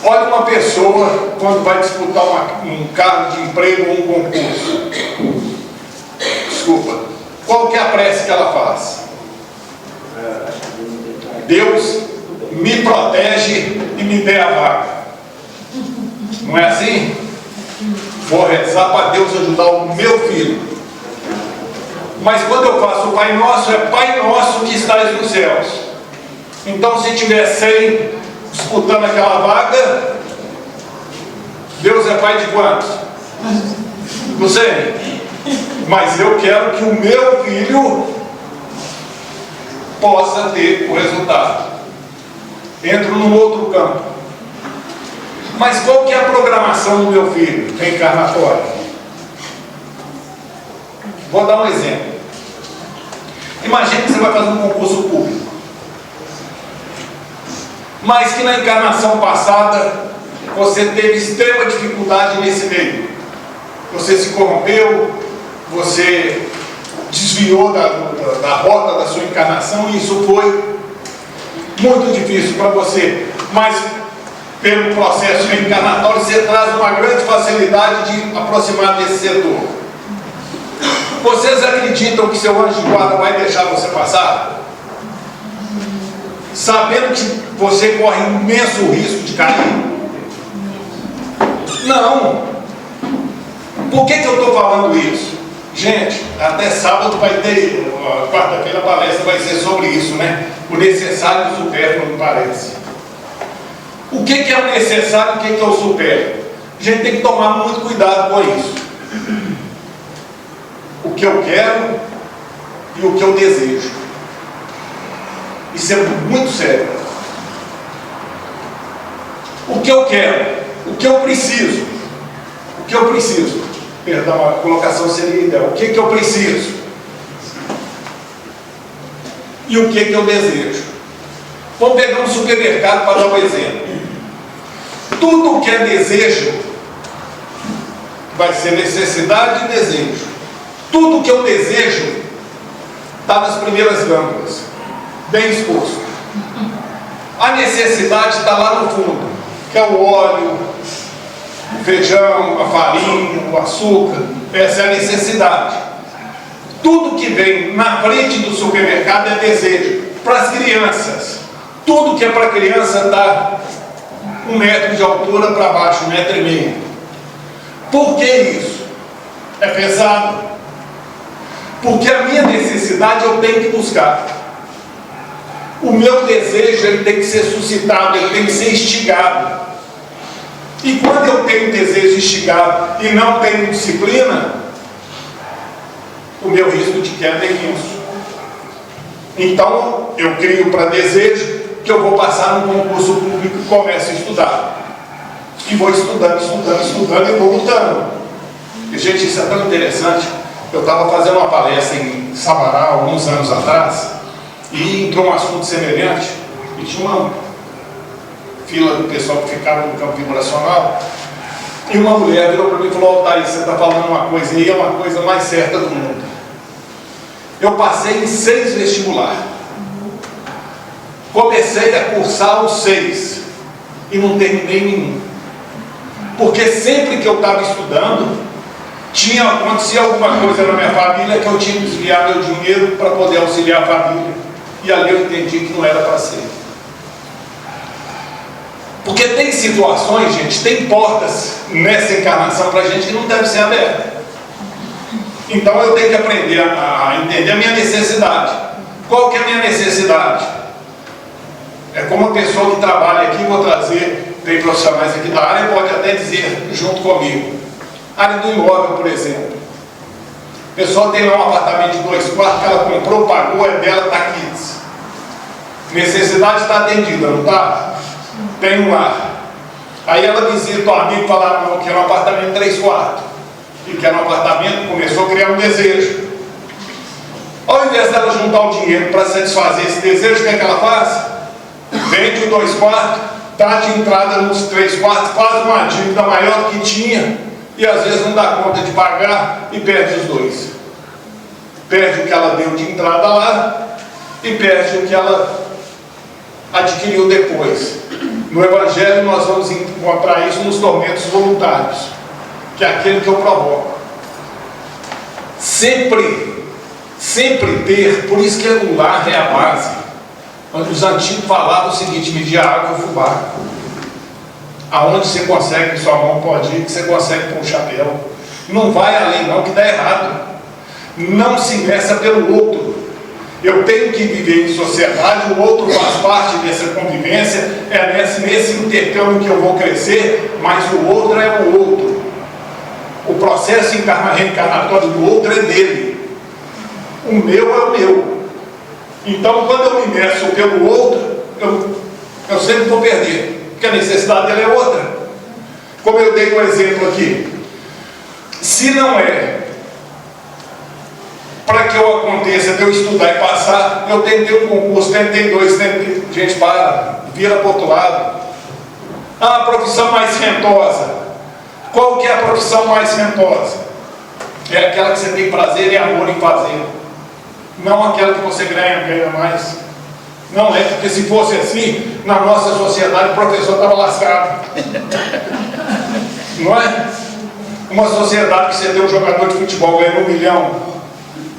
Olha uma pessoa quando vai disputar um cargo de emprego ou um concurso. Desculpa. Qual que é a prece que ela faz? Deus me protege e me dê a vaga. Não é assim? Vou rezar para Deus ajudar o meu filho. Mas quando eu faço o Pai Nosso, é Pai Nosso que estás nos céus. Então, se tiver 100 disputando aquela vaga, Deus é Pai de quantos? Não sei. Mas eu quero que o meu filho possa ter o resultado. Entro num outro campo. Mas qual que é a programação do meu filho reencarnatória? Vou dar um exemplo. Imagine que você vai fazer um concurso público, mas que na encarnação passada você teve extrema dificuldade nesse meio. Você se corrompeu, você desviou da rota da sua encarnação, e isso foi muito difícil para você. Mas pelo processo reencarnatório você traz uma grande facilidade de aproximar desse setor. Vocês acreditam que seu anjo de guarda vai deixar você passar? Sabendo que você corre imenso risco de cair? Não. Por que eu estou falando isso? Gente, até sábado vai ter, quarta-feira a palestra vai ser sobre isso, né? O necessário e o supérfluo, me parece. O que é o necessário e o que é o supérfluo? A gente tem que tomar muito cuidado com isso. O que eu quero e o que eu desejo. Isso é muito sério. O que eu quero, o que eu preciso. O que eu preciso. Perdão, a colocação seria ideal. O que eu preciso? E o que eu desejo? Vamos pegar um supermercado para dar um exemplo. Tudo o que é desejo vai ser necessidade e desejo. Tudo o que eu desejo está nas primeiras gâmbulas, bem exposto. A necessidade está lá no fundo, que é o óleo, o feijão, a farinha, o açúcar. Essa é a necessidade. Tudo que vem na frente do supermercado é desejo. Para as crianças, tudo que é para criança dá 1 metro de altura para baixo, 1,5 metros. Por que isso? É pesado. Porque a minha necessidade eu tenho que buscar. O meu desejo ele tem que ser suscitado, ele tem que ser instigado. E quando eu tenho desejo instigado e não tenho disciplina, o meu risco de queda é imenso. Então, eu crio para desejo que eu vou passar num concurso público e começo a estudar. E vou estudando e vou lutando. E, gente, isso é tão interessante. Eu estava fazendo uma palestra em Sabará, alguns anos atrás, e entrou um assunto semelhante, e tinha uma fila do pessoal que ficava no campo vibracional, e uma mulher virou para mim e falou: Altair, você está falando uma coisa aí, é uma coisa mais certa do mundo. Eu passei em 6 vestibulares. Comecei a cursar os 6 e não terminei nenhum. Porque sempre que eu estava estudando, acontecia alguma coisa na minha família que eu tinha que desviar meu dinheiro para poder auxiliar a família. E ali eu entendi que não era para ser. Porque tem situações, gente, tem portas nessa encarnação para a gente que não deve ser aberta. Então eu tenho que aprender a entender a minha necessidade. Qual que é a minha necessidade? É como a pessoa que trabalha aqui, vou trazer, tem profissionais aqui da área, pode até dizer junto comigo. Área do imóvel, por exemplo. A pessoa tem lá um apartamento de 2 quartos que ela comprou, pagou, é dela, está aqui. Necessidade está atendida, não está? Tem um lar. Aí ela visita o amigo e fala, não, quero um apartamento de 3 quartos. E quer um apartamento, começou a criar um desejo. Ao invés dela juntar o dinheiro para satisfazer esse desejo, o que é que ela faz? Vende o 2 quartos, dá de entrada nos 3 quartos, faz uma dívida maior do que tinha e às vezes não dá conta de pagar e perde os 2. Perde o que ela deu de entrada lá e perde o que ela adquiriu depois. No Evangelho nós vamos encontrar isso nos tormentos voluntários, que é aquele que eu provoco. Sempre ter, por isso que o lar é a base, onde os antigos falavam o seguinte, medir a água e o fubá. Aonde você consegue, sua mão pode ir, que você consegue pôr um chapéu. Não vai além não, que dá errado. Não se meça pelo outro. Eu tenho que viver em sociedade, o outro faz parte dessa convivência, é nesse intercâmbio que eu vou crescer, mas o outro é o outro. O processo reencarnatório do outro é dele. O meu é o meu. Então, quando eu me meço pelo outro, eu sempre vou perder, porque a necessidade dele é outra. Como eu dei um exemplo aqui, se não é para que eu aconteça, de eu estudar e passar, eu tentei um concurso, tentei 2, tentei, gente, vira para o outro lado. A profissão mais rentosa. Qual que é a profissão mais rentosa? É aquela que você tem prazer e amor em fazer. Não aquela que você ganha mais. Não é, porque se fosse assim, na nossa sociedade o professor estava lascado. Não é? Uma sociedade que você tem um jogador de futebol ganhando 1 milhão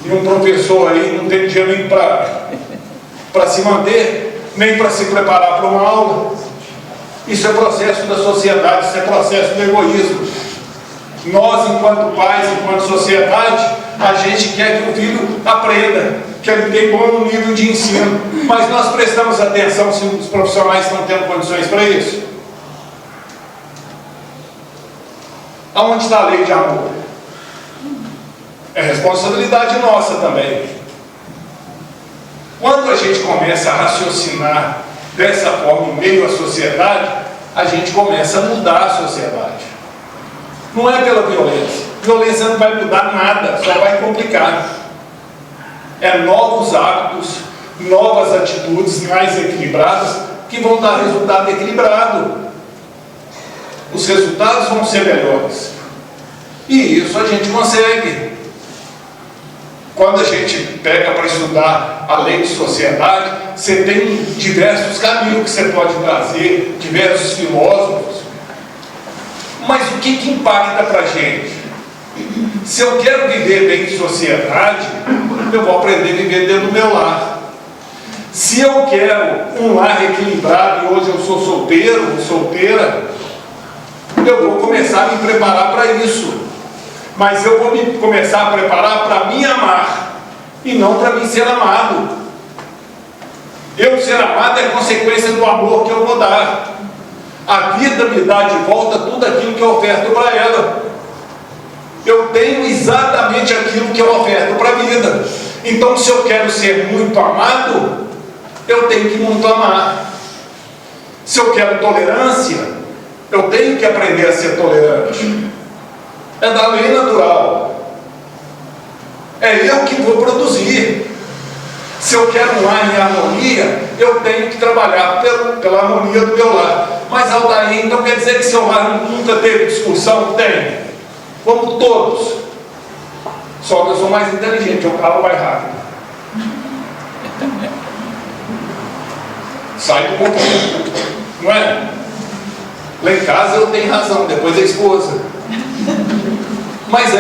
e um professor aí não tem dinheiro nem para se manter, nem para se preparar para uma aula. Isso é processo da sociedade, isso é processo do egoísmo. Nós, enquanto pais, enquanto sociedade, a gente quer que o filho aprenda, que ele tenha bom nível de ensino, mas nós prestamos atenção se os profissionais estão tendo condições para isso? Aonde está a lei de amor? É responsabilidade nossa também. Quando a gente começa a raciocinar dessa forma em meio à sociedade, a gente começa a mudar a sociedade. Não é pela violência. Violência não vai mudar nada, só vai complicar. É novos hábitos, novas atitudes mais equilibradas que vão dar resultado equilibrado. Os resultados vão ser melhores. E isso a gente consegue. Quando a gente pega para estudar a lei de sociedade, você tem diversos caminhos que você pode trazer, diversos filósofos. Mas o que impacta para a gente? Se eu quero viver bem em sociedade, eu vou aprender a viver dentro do meu lar. Se eu quero um lar equilibrado, e hoje eu sou solteiro, solteira, eu vou começar a me preparar para isso. Mas eu vou me começar a preparar para me amar e não para mim ser amado. Eu ser amado é consequência do amor que eu vou dar. A vida me dá de volta tudo aquilo que eu oferto para ela. Eu tenho exatamente aquilo que eu oferto para a vida. Então, se eu quero ser muito amado, eu tenho que muito amar. Se eu quero tolerância, eu tenho que aprender a ser tolerante. É da lei natural. É eu que vou produzir. Se eu quero um lar em harmonia, eu tenho que trabalhar pela harmonia do meu lar. Mas Aldair, então quer dizer que seu lar nunca teve discussão? Tem. Como todos. Só que eu sou mais inteligente, eu calo mais rápido. Sai do comportamento. Não é? Lá em casa eu tenho razão, depois a esposa. Mas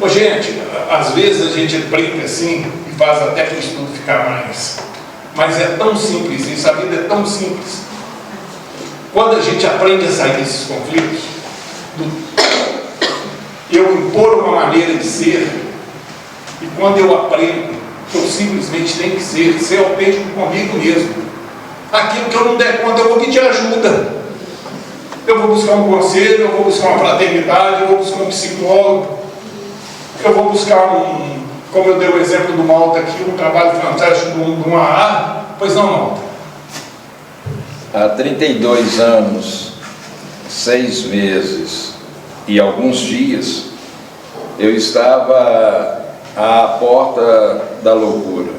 Ô, gente, às vezes a gente brinca assim e faz até para o estudo ficar mais. Mas é tão simples isso, a vida é tão simples. quando a gente aprende a sair desses conflitos, eu impor uma maneira de ser, e quando eu aprendo que eu simplesmente tenho que ser autêntico comigo mesmo. Aquilo que eu não der conta, eu vou pedir ajuda. Eu vou buscar um conselho, eu vou buscar uma fraternidade, eu vou buscar um psicólogo, eu vou buscar como eu dei o exemplo do Malta aqui, um trabalho fantástico de uma AA. Pois não, Malta? Há 32 anos, 6 meses e alguns dias, eu estava à porta da loucura.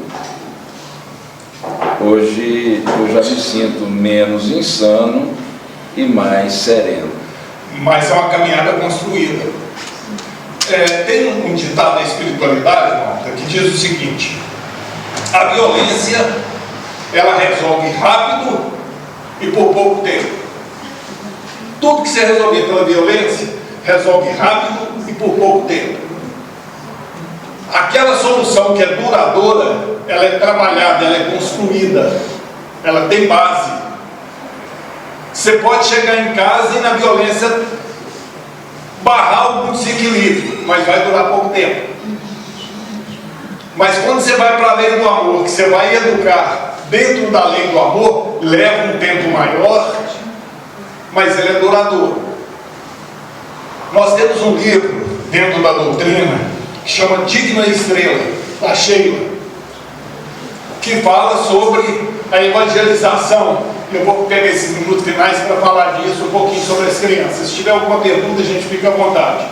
Hoje eu já me sinto menos insano e mais sereno. Mas é uma caminhada construída. Tem um ditado da espiritualidade, Malta, que diz o seguinte: a violência, ela resolve rápido e por pouco tempo. Tudo que você resolver pela violência, resolve rápido e por pouco tempo. Aquela solução que é duradoura, ela é trabalhada, ela é construída, ela tem base. Você pode chegar em casa e na violência barrar algum desequilíbrio, mas vai durar pouco tempo. Mas quando você vai para a lei do amor, que você vai educar dentro da lei do amor, leva um tempo maior, mas ele é duradouro. Nós temos um livro dentro da doutrina que chama Digna Estrela, da Sheila, que fala sobre a evangelização. Eu vou pegar esses minutos finais para falar disso, um pouquinho sobre as crianças. Se tiver alguma pergunta, a gente fica à vontade.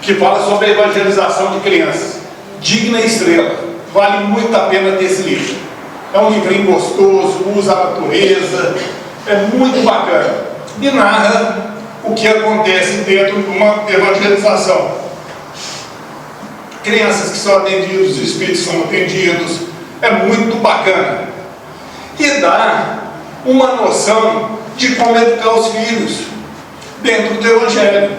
Que fala sobre a evangelização de crianças. Digna Estrela. Vale muito a pena ter esse livro. É um livrinho gostoso, usa a natureza, é muito bacana. E narra o que acontece dentro de uma evangelização. Crianças que são atendidas, os espíritos são atendidos, é muito bacana. E dá uma noção de como educar os filhos dentro do Evangelho.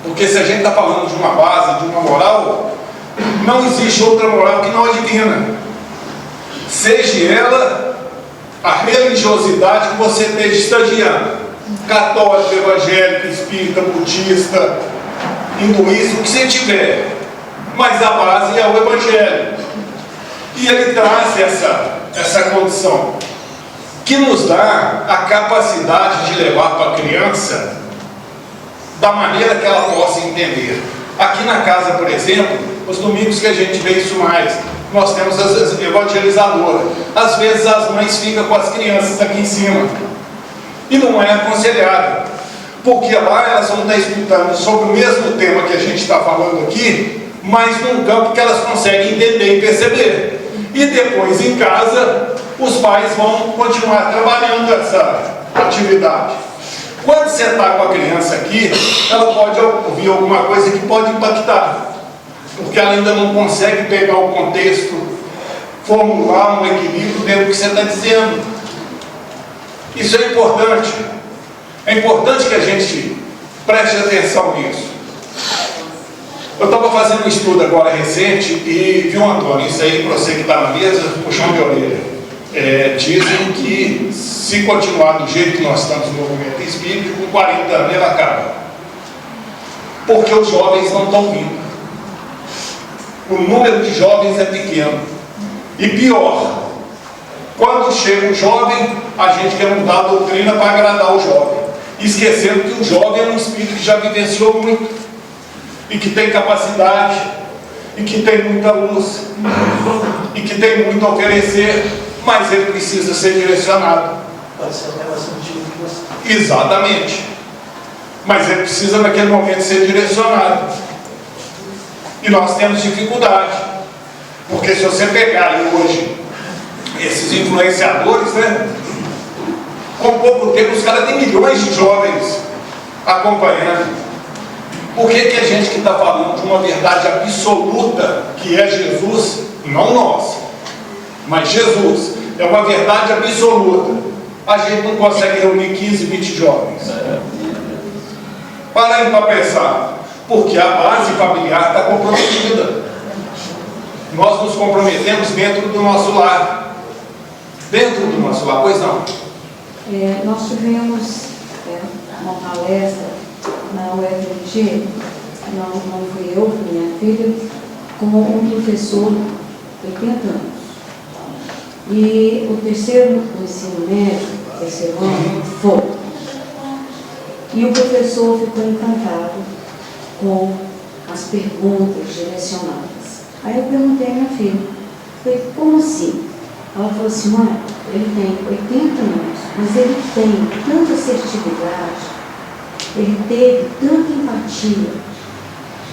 Porque se a gente está falando de uma base, de uma moral, não existe outra moral que não a divina. Seja ela a religiosidade que você esteja estagiando, católico, evangélico, espírita, budista, hinduísta, o que você tiver, mas a base é o Evangelho. E ele traz essa condição que nos dá a capacidade de levar para a criança da maneira que ela possa entender. Aqui na casa, por exemplo, os domingos que a gente vê isso mais, nós temos as evangelizadoras. Às vezes as mães ficam com as crianças aqui em cima e não é aconselhado, porque lá elas vão estar escutando sobre o mesmo tema que a gente está falando aqui, mas num campo que elas conseguem entender e perceber. E depois em casa os pais vão continuar trabalhando essa atividade. Quando você está com a criança aqui, ela pode ouvir alguma coisa que pode impactar, porque ela ainda não consegue pegar o contexto, formular um equilíbrio dentro do que você está dizendo. Isso é importante. É importante que a gente preste atenção nisso. Eu estava fazendo um estudo agora recente e viu, Antônio, isso aí para você que está na mesa, puxão de orelha. Dizem que se continuar do jeito que nós estamos no movimento espírita, com 40 anos ele acaba. Porque os jovens não estão vindo. O número de jovens é pequeno. E pior, quando chega um jovem, a gente quer mudar a doutrina para agradar o jovem, esquecendo que o jovem é um espírito que já vivenciou muito, e que tem capacidade, e que tem muita luz, e que tem muito a oferecer, mas ele precisa ser direcionado. Pode ser até mais antigo que você. Exatamente. Mas ele precisa naquele momento ser direcionado. E nós temos dificuldade. Porque se você pegar aí hoje esses influenciadores, né? Com pouco tempo os caras têm milhões de jovens acompanhando. Por que a gente que está falando de uma verdade absoluta, que é Jesus, não nós, mas Jesus, é uma verdade absoluta, a gente não consegue reunir 15, 20 jovens? Para aí para pensar, porque a base familiar está comprometida. Nós nos comprometemos dentro do nosso lar. Dentro do nosso lar, pois não. Nós tivemos uma palestra na UFMG, não fui eu, fui minha filha, com um professor de 80 anos. E o terceiro do ensino médio, terceiro ano, foi. E o professor ficou encantado com as perguntas direcionadas. Aí eu perguntei à minha filha, falei, como assim? Ela falou assim, mãe, ele tem 80 anos, mas ele tem tanta assertividade, ele teve tanta empatia,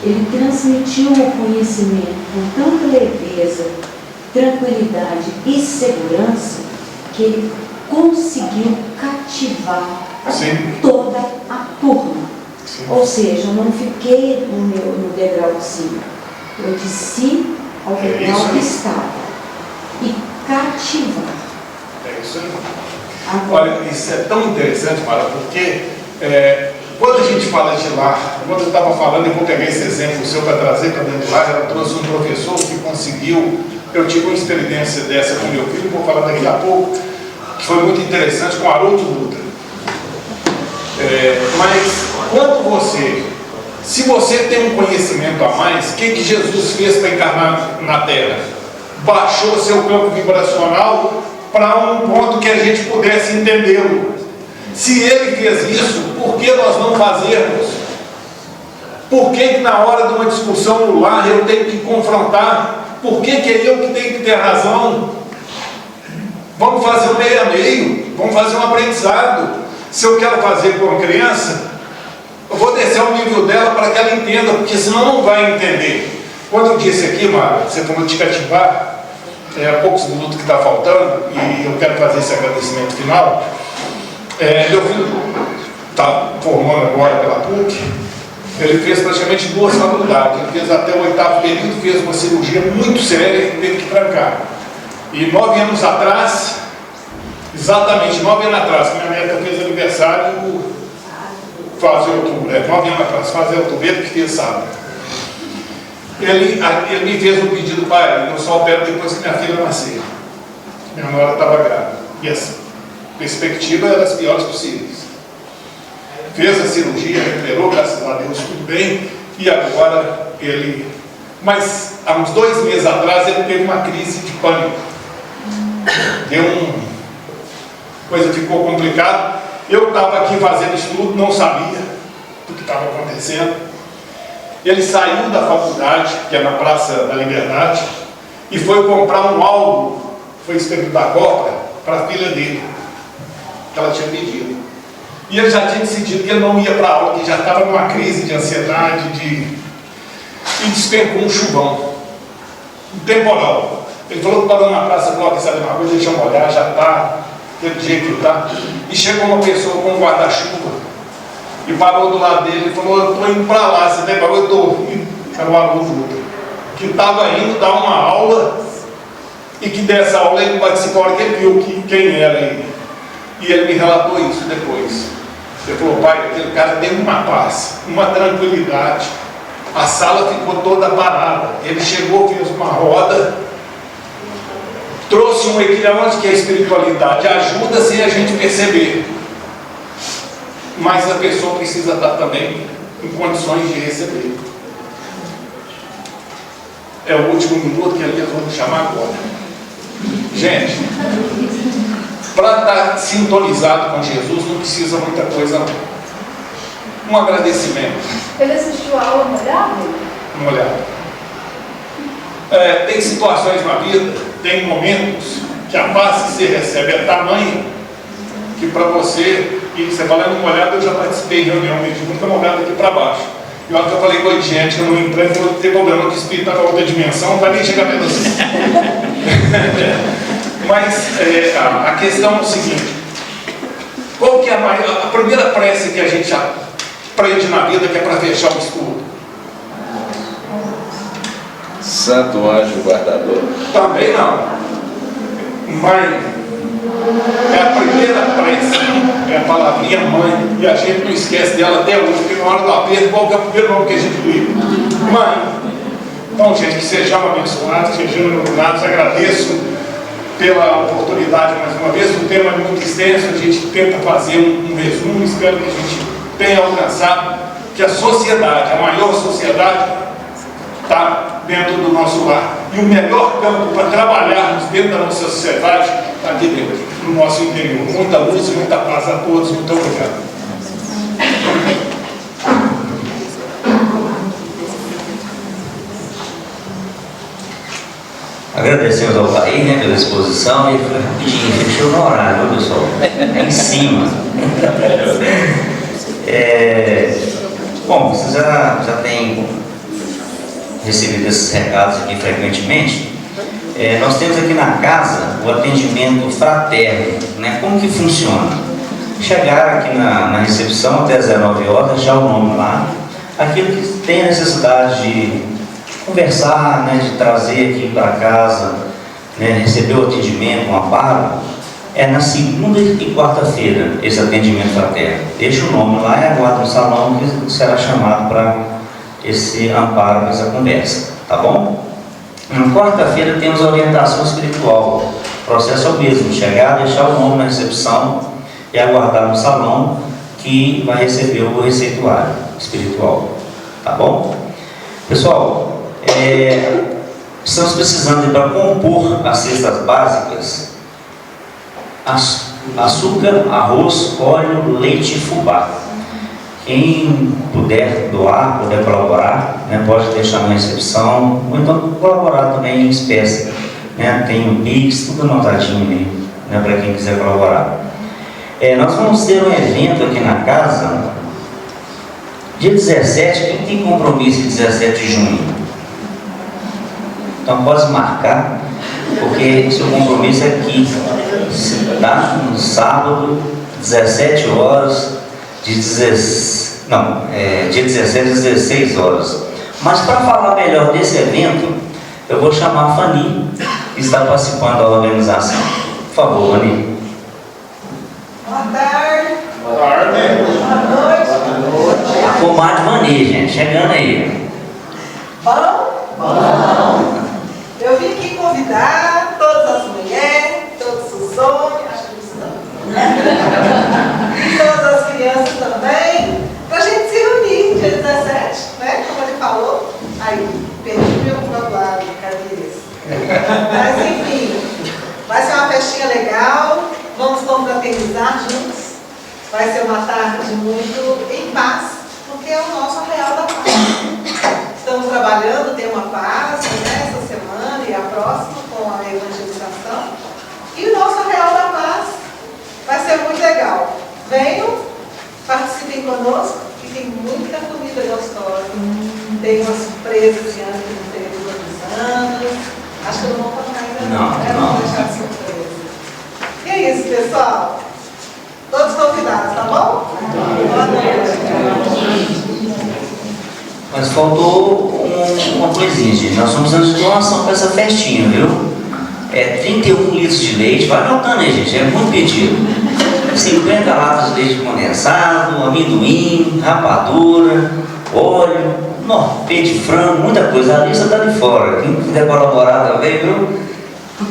ele transmitiu o conhecimento com tanta leveza, tranquilidade e segurança, que ele conseguiu cativar toda a turma. Sim. Ou seja, eu não fiquei no degrau de cima, eu desci ao degrau que estava e cativar. É isso aí. Olha, isso é tão interessante, Mara, porque quando a gente fala de lar, quando eu estava falando, eu vou pegar esse exemplo seu para trazer para dentro do lar, ela trouxe um professor que conseguiu, eu tive uma experiência dessa com meu filho, vou falar daqui a pouco, que foi muito interessante com Haroldo Dutra. Mas quando se você tem um conhecimento a mais, o que Jesus fez para encarnar na Terra? Baixou seu campo vibracional para um ponto que a gente pudesse entendê-lo. Se ele fez isso, por que nós não fazermos? Por que na hora de uma discussão no lar eu tenho que confrontar? Por que é eu que tenho que ter razão? Vamos fazer um meio a meio, vamos fazer um aprendizado. Se eu quero fazer com a criança, eu vou descer o nível dela para que ela entenda, porque senão não vai entender. Quando eu disse aqui, Mara, você falou de cativar, há poucos minutos que está faltando, e eu quero fazer esse agradecimento final. Meu filho está formando agora pela PUC, ele fez praticamente 2 faculdades, ele fez até o 8º período, fez uma cirurgia muito séria e teve que trancar. E 9 anos atrás, exatamente 9 anos atrás, que minha neta fez aniversário, faz outubro, 9 anos atrás, faz outubro, que fez sábado. Ele me fez um pedido, pai, eu só opero depois que minha filha nascer. Minha nora estava grávida. E a perspectiva era as piores possíveis. Fez a cirurgia, recuperou, graças a Deus, tudo bem, e agora ele... Mas há uns 2 meses atrás ele teve uma crise de pânico. Coisa ficou complicada. Eu estava aqui fazendo estudo, não sabia do que estava acontecendo. Ele saiu da faculdade, que é na Praça da Liberdade, e foi comprar um álbum, foi escrito da Copa, para a filha dele, que ela tinha pedido. E ele já tinha decidido que ele não ia para a aula, que já estava numa crise de ansiedade, e despencou um chuvão, um temporal. Ele falou que parou na praça, falou, quer saber uma coisa, deixa eu olhar, já está, do jeito que está. E chegou uma pessoa com um guarda-chuva, e parou do lado dele e falou, eu estou indo para lá, você tem barulho? Eu estou indo. Era o aluno Dutra, que estava indo dar uma aula, e que dessa aula ele participou, a hora que ele viu quem era ele. E ele me relatou isso depois. Ele falou, pai, aquele cara tem uma paz, uma tranquilidade. A sala ficou toda parada. Ele chegou, fez uma roda, trouxe um equilíbrio, onde que a espiritualidade ajuda sem a gente perceber. Mas a pessoa precisa estar também em condições de receber. É o último minuto que eles vão chamar agora. Gente, para estar sintonizado com Jesus não precisa muita coisa não. Um agradecimento. Ele assistiu a aula molhada? Molhada. Tem situações na vida, tem momentos que a paz que você recebe é tamanho que para você, e você falando molhado, eu já participei de reunião mediúnica molhada aqui para baixo. E a hora que eu falei com o gente que eu não entrei, eu não tem problema, que o espírito está na outra dimensão, não vai nem chegar perto assim. Mas a questão é o seguinte: qual que é a primeira prece que a gente aprende na vida, que é para fechar o estudo? Santo anjo guardador. Também não. Mãe. É a primeira prece. É a palavrinha mãe. E a gente não esquece dela até hoje, porque na hora do aperto, qual que é o primeiro nome que a gente lê? Mãe. Então, gente, que sejam abençoados, que sejam iluminados. Agradeço pela oportunidade mais uma vez. O tema é muito extenso, a gente tenta fazer um resumo, espero que a gente tenha alcançado que a sociedade, a maior sociedade, está dentro do nosso lar. E o melhor campo para trabalharmos dentro da nossa sociedade está aqui dentro, no nosso interior. Muita luz e muita paz a todos. Muito obrigado. Agradecemos ao País, né, pela exposição, e foi rapidinho, fechou no horário, viu, pessoal? É em cima. Bom, vocês já têm recebido esses recados aqui frequentemente. Nós temos aqui na casa o atendimento fraterno, né? Como que funciona? Chegar aqui na recepção até 19 horas, deixar o nome lá, aquilo que tem a necessidade de conversar, né, de trazer aqui para casa, né, receber o atendimento, um amparo, na segunda e quarta-feira esse atendimento fraterno. Deixa o nome lá e aguarda no salão que será chamado para esse amparo, essa conversa, tá bom? Na quarta-feira temos a orientação espiritual. O processo é o mesmo, chegar, deixar o nome na recepção e aguardar no salão que vai receber o receituário espiritual, tá bom? Pessoal, estamos precisando para compor as cestas básicas: açúcar, arroz, óleo, leite e fubá. Quem puder doar, puder colaborar, né, pode deixar na recepção, ou então colaborar também em espécie, né, tem o Pix, tudo anotadinho ali, né, para quem quiser colaborar. Nós vamos ter um evento aqui na casa dia 17. Quem tem compromisso de 17 de junho? Então pode marcar, porque seu compromisso é aqui, tá? No sábado, 17 horas, dia 17 às 16 horas. Mas para falar melhor desse evento, eu vou chamar a Fanny, que está participando da organização. Por favor, Fanny. Boa tarde. Boa tarde. Boa noite. A comadre Fanny, gente, chegando aí. Bom? Bom. Eu vim aqui convidar todas as mulheres, todos os homens, acho que isso não, e todas as crianças também, para a gente se reunir dia 17, né? Como ele falou. Aí, perdi meu vocabulário, cadê esse? Mas enfim, vai ser uma festinha legal, vamos confraternizar juntos, vai ser uma tarde muito em paz, porque é o nosso Arraial da Paz. Estamos trabalhando, tem uma paz, né, essa semana e a próxima com a evangelização. E o nosso Arraial da Paz vai ser muito legal. Venham, participem conosco, e tem muita comida gostosa. Tem umas surpresas que antes não teve todos os anos. Acho que eu não vou contar ainda não. Vou deixar de surpresa. E é isso, pessoal. Todos convidados, tá bom? Boa noite. Mas faltou uma coisinha, gente. Nós somos dando doação para essa festinha, viu? 31 litros de leite. Vai anotando aí, gente. É muito pedido. 50 latas de leite condensado, amendoim, rapadura, óleo, peito de frango, muita coisa. A lista está de fora. Quem quiser colaborar também, viu?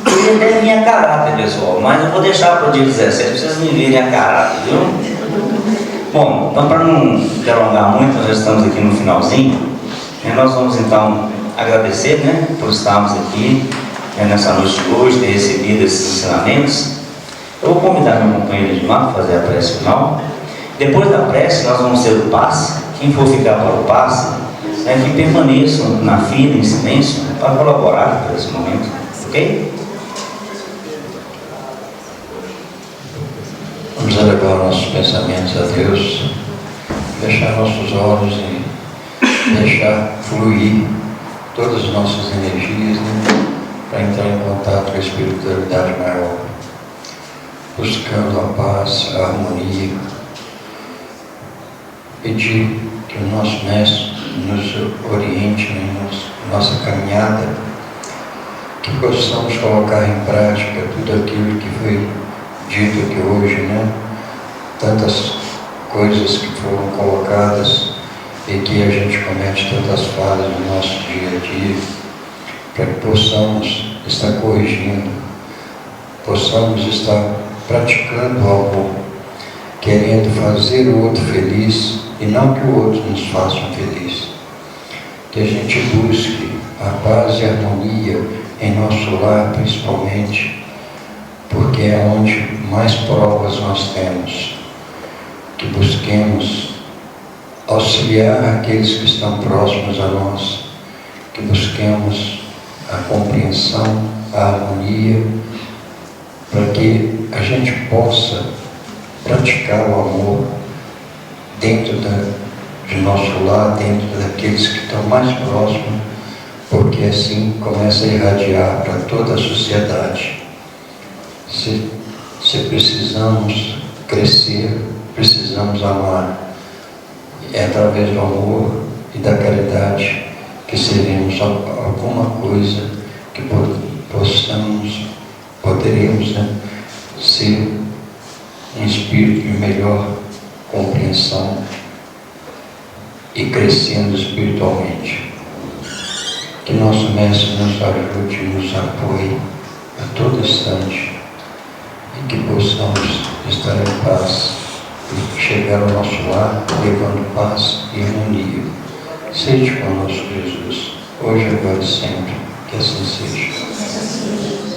Eu ia até vir a caráter, pessoal. Mas eu vou deixar para o dia 17 para vocês me verem a caráter, viu? Bom, então para não delongar muito, nós já estamos aqui no finalzinho, nós vamos então agradecer, né, por estarmos aqui nessa noite de hoje, ter recebido esses ensinamentos. Eu vou convidar meu companheiro Edmar para fazer a prece final. Depois da prece, nós vamos ter o passe. Quem for ficar para o passe, que permaneçam na fila, em silêncio, para colaborar por esse momento, ok? Vamos elevar nossos pensamentos a Deus, fechar nossos olhos e deixar fluir todas as nossas energias, né, para entrar em contato com a espiritualidade maior, buscando a paz, a harmonia, pedir que o nosso Mestre nos oriente na nossa caminhada, que possamos colocar em prática tudo aquilo que foi dito aqui hoje, né? Tantas coisas que foram colocadas e que a gente comete tantas falhas no nosso dia a dia, para que possamos estar corrigindo possamos estar praticando o amor, querendo fazer o outro feliz e não que o outro nos faça feliz. Que a gente busque a paz e a harmonia em nosso lar, principalmente, porque é onde mais provas nós temos. Que busquemos auxiliar aqueles que estão próximos a nós, que busquemos a compreensão, a harmonia, para que a gente possa praticar o amor dentro de nosso lar, dentro daqueles que estão mais próximos, porque assim começa a irradiar para toda a sociedade. Se precisamos crescer, precisamos amar. É através do amor e da caridade que seremos alguma coisa que poderemos, né, ser um espírito de melhor compreensão e crescendo espiritualmente. Que nosso Mestre nos ajude e nos apoie a todo instante e que possamos estar em paz e chegar ao nosso lar levando paz e harmonia. Seja conosco, Jesus, hoje, agora e sempre. Que assim seja.